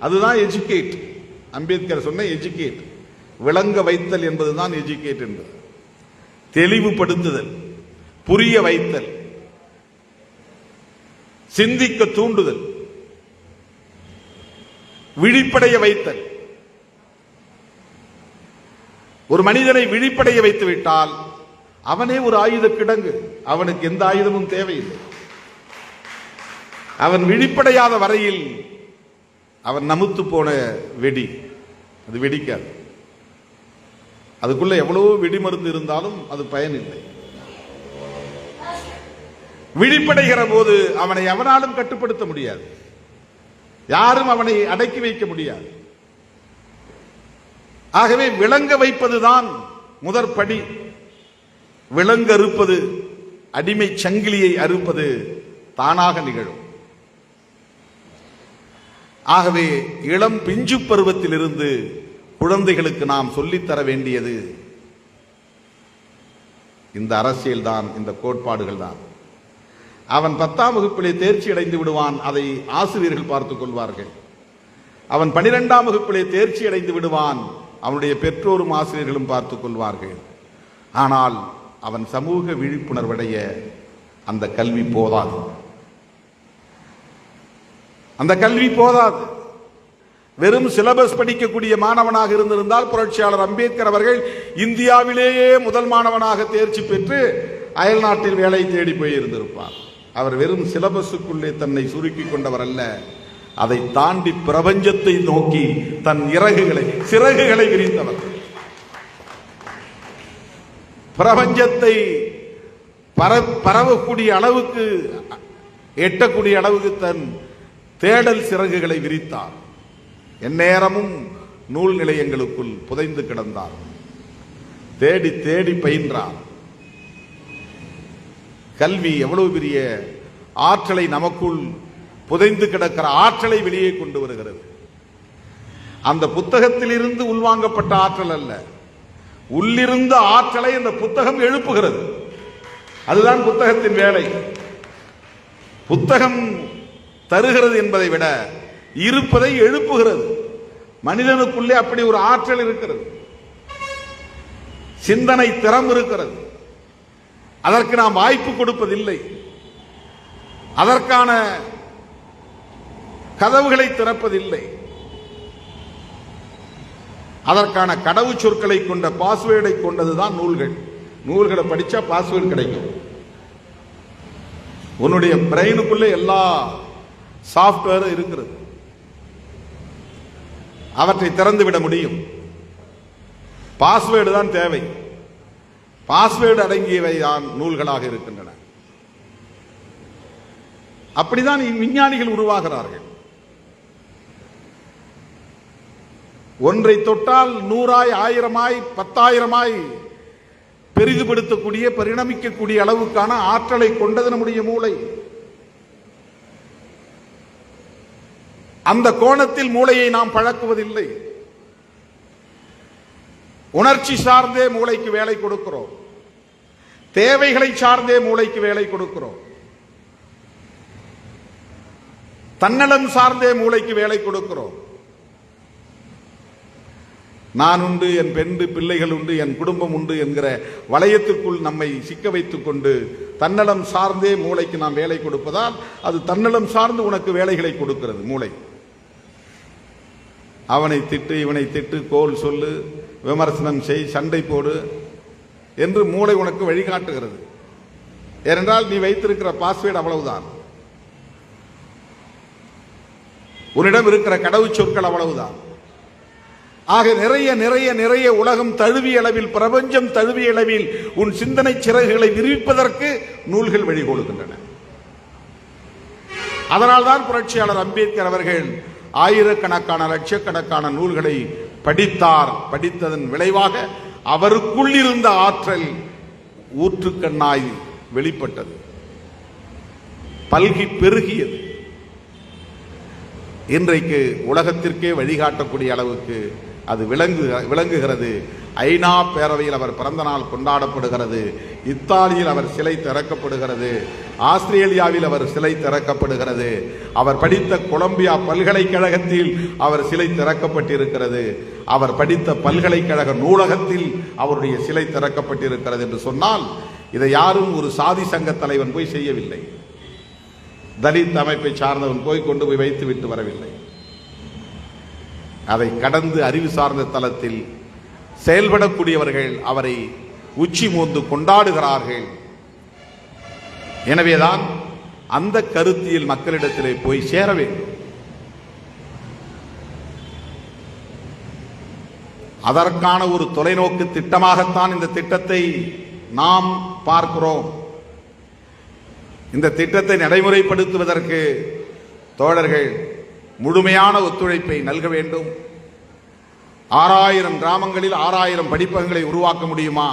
அதுதான் எஜுகேட். அம்பேத்கர் சொன்ன எஜுகேட், விளங்க வைத்தல் என்பதுதான் எஜுகேட் என்பது. தெளிவுபடுத்துதல், புரிய வைத்தல், சிந்திக்க தூண்டுதல், விழிப்படைய வைத்தல். ஒரு மனிதனை விழிப்படைய வைத்து விட்டால் அவனே ஒரு ஆயுத கிடங்கு. அவனுக்கு எந்த ஆயுதமும் தேவையில்லை. அவன் விழிப்படையாத வரையில் அவன் நமுத்து போன வெடி, அது வெடிக்காது. அதுக்குள்ள எவ்வளவு வெடிமருந்து இருந்தாலும் அது பயனில்லை. விழிப்படைகிற போது அவனை எவனாலும் கட்டுப்படுத்த முடியாது, யாரும் அவனை அடக்கி வைக்க முடியாது. ஆகவே விளங்க வைப்பதுதான் முதற்படி. விளங்க அறுப்பது, அடிமை சங்கிலியை அறுப்பது தானாக நிகழும். ஆகவே இளம் பிஞ்சு பருவத்திலிருந்து குழந்தைகளுக்கு நாம் சொல்லித்தர வேண்டியது இந்த அரசியல் தான், இந்த கோட்பாடுகள் தான். அவன் 10ஆம் வகுப்பிலே தேர்ச்சி அடைந்து விடுவான், அதை ஆசிரியர்கள் பார்த்துக் கொள்வார்கள். அவன் 12ஆம் வகுப்பிலே தேர்ச்சி அடைந்து விடுவான், அவனுடைய பெற்றோரும் ஆசிரியர்களும் பார்த்துக் கொள்வார்கள். ஆனால் அவன் சமூக விழிப்புணர்வடைய அந்த கல்வி போதாது. அந்த கல்வி போதாது. வெறும் சிலபஸ் படிக்கக்கூடிய மாணவனாக இருந்திருந்தால் புரட்சியாளர் அம்பேத்கர் அவர்கள் இந்தியாவிலேயே முதல் மாணவனாக தேர்ச்சி பெற்று அயல் நாட்டில் வேலை தேடி போயிருந்திருப்பார். அவர் வெறும் சிலபஸுக்குள்ளே தன்னை சுருக்கிக் கொண்டவர் அல்ல, அதை தாண்டி பிரபஞ்சத்தை நோக்கி தன் சிறகுகளை விரித்தவர். பிரபஞ்சத்தை பரவக்கூடிய அளவுக்கு, எட்டக்கூடிய அளவுக்கு தன் தேடல் சிறகுகளை விரித்தார். எந்நேரமும் நூல் நிலையங்களுக்குள் புதைந்து கிடந்தார். தேடி தேடி பயின்றார். கல்வி எவ்வளவு பெரிய ஆற்றலை, நமக்குள் புதைந்து கிடக்கிற ஆற்றலை வெளியே கொண்டு வருகிறது. அந்த புத்தகத்தில் இருந்து உள்வாங்கப்பட்ட ஆற்றல் அல்ல, உள்ளிருந்த ஆற்றலை அந்த புத்தகம் எழுப்புகிறது. அதுதான் புத்தகத்தின் வேலை. புத்தகம் தருகிறது என்பதை விட இருப்பதை எழுப்புகிறது. மனிதனுக்குள்ளே அப்படி ஒரு ஆற்றல் இருக்கிறது, சிந்தனை திறம் இருக்கிறது. அதற்கு நாம் வாய்ப்பு கொடுப்பதில்லை. அதற்கான கதவுகளை திறப்பதில்லை. அதற்கான கடவுச் சொற்களை கொண்ட, பாஸ்வேர்டை கொண்டதுதான் நூல்கள். நூல்களை படிச்சா பாஸ்வேர்டு கிடைக்கும். உன்னுடைய பிரெயினுக்குள்ளே எல்லா சாப்ட்வேரும் இருக்கிறது, அவற்றை திறந்து விட முடியும். பாஸ்வேர்டு தான் தேவை. பாஸ்வேர்டு அடங்கியவை தான் நூல்களாக இருக்கின்றன. அப்படிதான் விஞ்ஞானிகள் உருவாகிறார்கள். ஒன்றை தொட்டால் 100ஆய், 1000ஆய், 10,000ஆய் பெரிதுபடுத்தக்கூடிய, பரிணமிக்கக்கூடிய அளவுக்கான ஆற்றலை கொண்டது நம்முடைய மூளை. அந்த கோணத்தில் மூளையை நாம் பழக்குவதில்லை. உணர்ச்சி சார்ந்தே மூளைக்கு வேலை கொடுக்கிறோம், தேவைகளை சார்ந்தே மூளைக்கு வேலை கொடுக்கிறோம். தன்னலம் சார்ந்தே மூளைக்கு வேலை கொடுக்கிறோம். நான் உண்டு, என் பெண் பிள்ளைகள் உண்டு, என் குடும்பம் உண்டு என்கிற வளையத்திற்குள் நம்மை சிக்க வைத்துக் கொண்டு தன்னலம் சார்ந்தே மூளைக்கு நாம் வேலை கொடுப்பதால் அது தன்னலம் சார்ந்து உனக்கு வேலைகளை கொடுக்கிறது. மூளை அவனை திட்டு, இவனை திட்டு, கோல் சொல்லு, விமர்சனம் செய், சண்டை போடு என்று மூளை உனக்கு வழிகாட்டுகிறது. ஏனென்றால் நீ வைத்திருக்கிற பாஸ்வேர்டு அவ்வளவுதான், உன்னிடம் இருக்கிற கடவுச்சொற்கள் அவ்வளவுதான். ஆக நிறைய நிறைய நிறைய உலகம் தழுவிய அளவில், பிரபஞ்சம் தழுவிய அளவில் உன் சிந்தனை சிறகுகளை விரிவிப்பதற்கு நூல்கள் வழிகொடுக்கின்றன. அதனால்தான் புரட்சியாளர் அம்பேத்கர் அவர்கள் ஆயிரக்கணக்கான லட்சக்கணக்கான நூல்களை படித்தார். படித்ததன் விளைவாக அவருக்குள் இருந்த ஆற்றல் ஊற்றுக்கண்ணாய் வெளிப்பட்டது, பல்கி பெருகியது. இன்றைக்கு உலகத்திற்கே வழிகாட்டக்கூடிய அளவுக்கு அது விளங்குகிறது. ஐநா பேரவையில் அவர் பிறந்த நாள் கொண்டாடப்படுகிறது. இத்தாலியில் அவர் சிலை திறக்கப்படுகிறது. ஆஸ்திரேலியாவில் அவர் சிலை திறக்கப்படுகிறது. அவர் படித்த கொலம்பியா பல்கலைக்கழகத்தில் அவர் சிலை திறக்கப்பட்டிருக்கிறது. அவர் படித்த பல்கலைக்கழக நூலகத்தில் அவருடைய சிலை திறக்கப்பட்டிருக்கிறது என்று சொன்னால் இதை யாரும் ஒரு சாதி சங்க தலைவன் போய் செய்யவில்லை, தலித் அமைப்பை சார்ந்தவன் போய் கொண்டு போய் வைத்து விட்டு வரவில்லை. அதை கடந்து அறிவு சார்ந்த தளத்தில் செயல்படக்கூடியவர்கள் அவரை உச்சி மோந்து கொண்டாடுகிறார்கள். எனவேதான் அந்த கருத்தியல் மக்களிடத்திலே போய் சேர வேண்டும். அதற்கான ஒரு தொலைநோக்கு திட்டமாகத்தான் இந்த திட்டத்தை நாம் பார்க்கிறோம். இந்த திட்டத்தை நடைமுறைப்படுத்துவதற்கு தோழர்கள் முழுமையான ஒத்துழைப்பை நல்க வேண்டும். 6000 கிராமங்களில் 6000 படிப்பகங்களை உருவாக்க முடியுமா?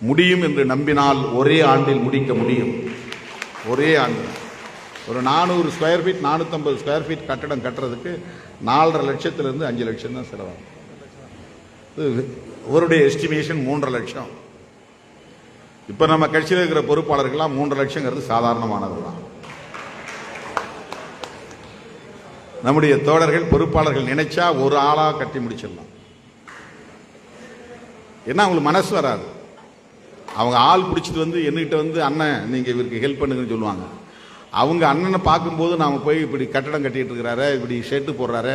முடியும் என்று நம்பினால் ஒரே ஆண்டில் முடிக்க முடியும். ஒரே ஆண்டு ஒரு 400 ஸ்கொயர் ஃபீட் 450 ஸ்கொயர் ஃபீட் கட்டடம் கட்டுறதுக்கு 4.5 லட்சத்திலிருந்து 5 லட்சம் தான் செலவாகும். ஒருடைய எஸ்டிமேஷன் 3.5 லட்சம். இப்ப நம்ம கட்சியில் இருக்கிற பொறுப்பாளர்கள்லாம் 3 லட்சங்கிறது சாதாரணமானதுதான். நம்முடைய தோழர்கள் பொறுப்பாளர்கள் நினைச்சா ஒரு ஆளா கட்டி முடிச்சிடலாம். ஏன்னா அவங்களுக்கு மனசு வராது. அவங்க ஆள் பிடிச்சிட்டு வந்து என்கிட்ட வந்து அண்ணன் நீங்க இவருக்கு ஹெல்ப் பண்ணுங்கன்னு சொல்லுவாங்க. அவங்க அண்ணனை பார்க்கும்போது நாம போய் இப்படி கட்டடம் கட்டிட்டு இருக்கிறாரு, இப்படி ஷெட்டு போடுறாரு,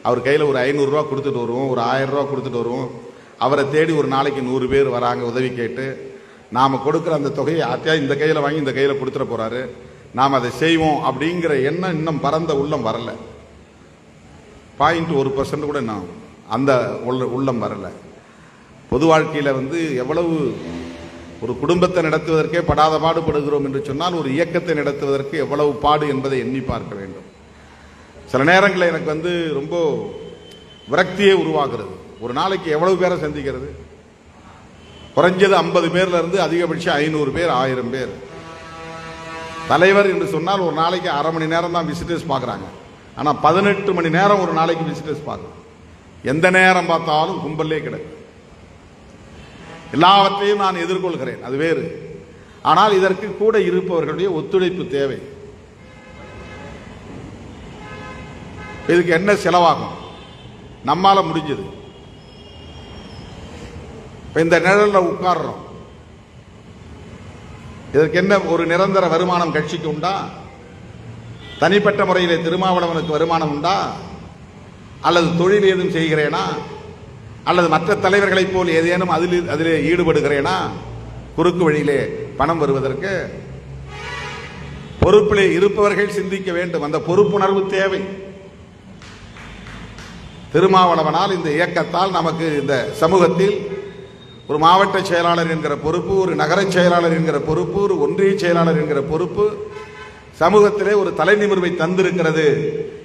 அவர் கையில் ஒரு 500 ரூபா கொடுத்துட்டு வருவோம், ஒரு 1000 ரூபா கொடுத்துட்டு வருவோம். அவரை தேடி ஒரு நாளைக்கு 100 பேர் வராங்க உதவி கேட்டு. நாம் கொடுக்குற அந்த தொகையை ஆத்தியா இந்த கையில் வாங்கி இந்த கையில் கொடுத்துட போறாரு, நாம் அதை செய்வோம் அப்படிங்கிற எண்ணம் இன்னும் பரந்த உள்ளம் வரல. 0.1% கூட நான் அந்த உள்ளம் வரல. பொது வாழ்க்கையில் வந்து எவ்வளவு ஒரு குடும்பத்தை நடத்துவதற்கே படாத பாடுபடுகிறோம் என்று சொன்னால் ஒரு இயக்கத்தை நடத்துவதற்கு எவ்வளவு பாடு என்பதை எண்ணி பார்க்க வேண்டும். சில நேரங்களில் எனக்கு வந்து ரொம்ப விரக்தியே உருவாகிறது. ஒரு நாளைக்கு எவ்வளவு பேரை சந்திக்கிறது? குறைஞ்சது 50 பேர்ல இருந்து அதிகபட்சம் 500 பேர் 1000 பேர். தலைவர் என்று சொன்னால் ஒரு நாளைக்கு அரை மணி நேரம் தான் விசிட்டர்ஸ் பார்க்குறாங்க. ஆனால் 18 மணி நேரம் ஒரு நாளைக்கு விசிட்டர்ஸ் பார்க்குறோம். எந்த நேரம் பார்த்தாலும் கும்பலே கிடக்கு. எல்லாவற்றையும் நான் எதிர்கொள்கிறேன், அது வேறு. ஆனால் இதற்கு கூட இருப்பவர்களுடைய ஒத்துழைப்பு தேவை. இதுக்கு என்ன செலவாகும்? நம்மால முடிஞ்சது. இந்த நிழல்ல உட்கார்றோம். இதற்கு என்ன ஒரு நிரந்தர வருமானம் கட்சிக்கு உண்டா? தனிப்பட்ட முறையிலே திருமாவளவனுக்கு வருமானம் உண்டா? அல்லது தொழில் ஏதும் செய்கிறேனா? அல்லது மற்ற தலைவர்களைப் போல் ஏதேனும் அதிலே ஈடுபடுகிறேனா? குறுக்கு வழியிலே பணம் வருவதற்கு பொறுப்பிலே இருப்பவர்கள் சிந்திக்க வேண்டும். அந்த பொறுப்புணர்வு தேவை. திருமாவளவனால் இந்த இயக்கத்தால் நமக்கு இந்த சமூகத்தில் ஒரு மாவட்ட செயலாளர் என்கிற பொறுப்பு, ஒரு நகர செயலாளர் என்கிற பொறுப்பு, ஒரு ஒன்றிய செயலாளர் என்கிற பொறுப்பு சமூகத்திலே ஒரு தலை நிமிர்வை தந்திருக்கிறது.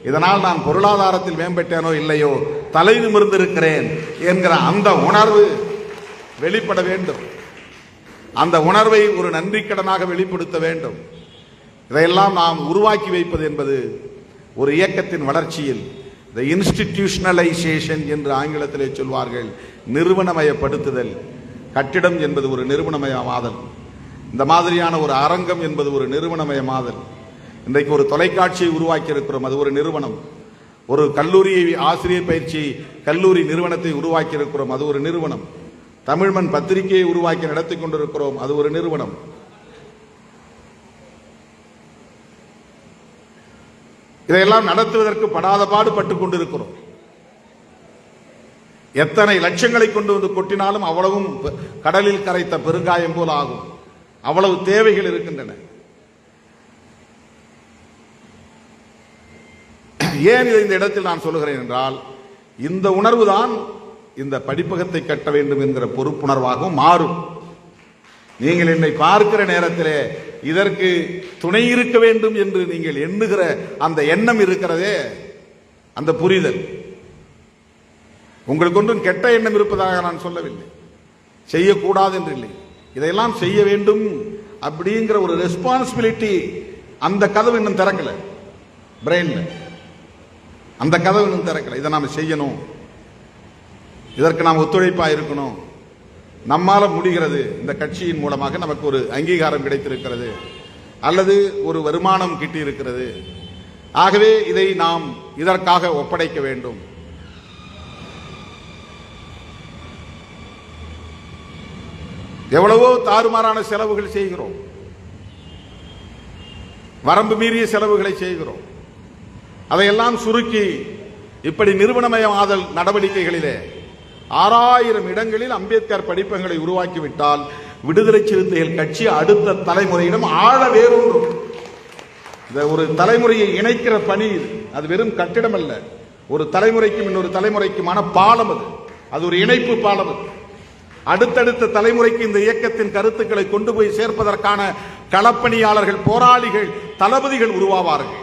இதனால் நான் பொருளாதாரத்தில் மேம்பட்டேனோ இல்லையோ தலை நிமிர்ந்திருக்கிறேன் என்கிற அந்த உணர்வு வெளிப்பட வேண்டும். அந்த உணர்வை ஒரு நன்றிக்கடனாக வெளிப்படுத்த வேண்டும். இதையெல்லாம் நாம் உருவாக்கி வைப்பது என்பது ஒரு இயக்கத்தின் வளர்ச்சியில் the institutionalization என்று ஆங்கிலத்திலே சொல்வார்கள், நிறுவனமயப்படுத்துதல். கட்டிடம் என்பது ஒரு நிறுவனமயமாதல். இந்த மாதிரியான ஒரு அரங்கம் என்பது ஒரு நிறுவனமயமாதல். இன்றைக்கு ஒரு தொலைக்காட்சியை உருவாக்கி இருக்கிறோம், அது ஒரு நிறுவனம். ஒரு கல்லூரியை, ஆசிரியர் பயிற்சி கல்லூரி நிறுவனத்தை உருவாக்கி இருக்கிறோம், அது ஒரு நிறுவனம். தமிழ்மண் பத்திரிகையை உருவாக்கி நடத்தி கொண்டிருக்கிறோம், அது ஒரு நிறுவனம். இதையெல்லாம் நடத்துவதற்கு படாத பாடுபட்டுக் கொண்டிருக்கிறோம். எத்தனை லட்சங்களை கொண்டு வந்து கொட்டினாலும் அவ்வளவும் கடலில் கரைத்த பெருங்காயம் போல ஆகும். அவ்வளவு தேவைகள் இருக்கின்றன. ஏன் இதை இந்த இடத்தில் நான் சொல்லுகிறேன் என்றால், இந்த உணர்வுதான் இந்த படிப்பகத்தை கட்ட வேண்டும் என்கிற பொறுப்புணர்வாகவும் மாறும். நீங்கள் என்னை பார்க்கிற நேரத்திலே இதற்கு துணை இருக்க வேண்டும் என்று நீங்கள் எண்ணுகிற அந்த எண்ணம் இருக்கிறதே, அந்த புரிதல். உங்களுக்கு ஒன்றும் கெட்ட எண்ணம் இருப்பதாக நான் சொல்லவில்லை, செய்யக்கூடாது என்று இல்லை. இதையெல்லாம் செய்ய வேண்டும் அப்படிங்கிற ஒரு ரெஸ்பான்சிபிலிட்டி, அந்த கதவு இன்னும் திறக்கல. பிரெயின்ல அந்த கதவு இன்னும் திறக்கல. இதை நாம் செய்யணும், இதற்கு நாம் ஒத்துழைப்பா இருக்கணும், நம்மால முடிகிறது, இந்த கட்சியின் மூலமாக நமக்கு ஒரு அங்கீகாரம் கிடைத்திருக்கிறது அல்லது ஒரு வருமானம் கிட்டி இருக்கிறது, ஆகவே இதை நாம் இதற்காக ஒப்படைக்க வேண்டும். எவ்வளவோ தாறுமாறான செலவுகள் செய்கிறோம், வரம்பு மீறிய செலவுகளை செய்கிறோம். அதையெல்லாம் சுருக்கி இப்படி நிறுவனமயமாதல் நடவடிக்கைகளிலே 6000 இடங்களில் அம்பேத்கர் படிப்பகங்களை உருவாக்கிவிட்டால் விடுதலை சிறுத்தைகள் கட்சி அடுத்த தலைமுறையிடம் ஆழ வேரூன்றும். இந்த ஒரு தலைமுறையை இணைக்கிற பணி அது வெறும் கட்டிடம் அல்ல, ஒரு தலைமுறைக்கும் இன்னொரு தலைமுறைக்குமான பாலம். அது ஒரு இணைப்பு பாலம். அடுத்தடுத்த தலைமுறைக்கு இந்த இயக்கத்தின் கருத்துக்களை கொண்டு போய் சேர்ப்பதற்கான களப்பணியாளர்கள், போராளிகள், தளபதிகள் உருவாவார்கள்.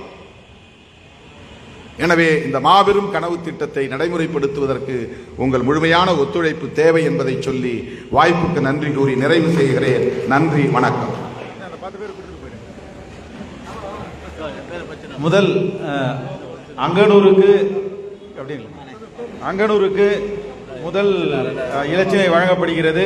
எனவே இந்த மாபெரும் கனவு திட்டத்தை நடைமுறைப்படுத்துவதற்கு உங்கள் முழுமையான ஒத்துழைப்பு தேவை என்பதை சொல்லி வாய்ப்புக்கு நன்றி கூறி நிறைவு செய்கிறேன். நன்றி, வணக்கம். முதல் அங்கனூருக்கு முதல் இலச்சினை வழங்கப்படுகிறது.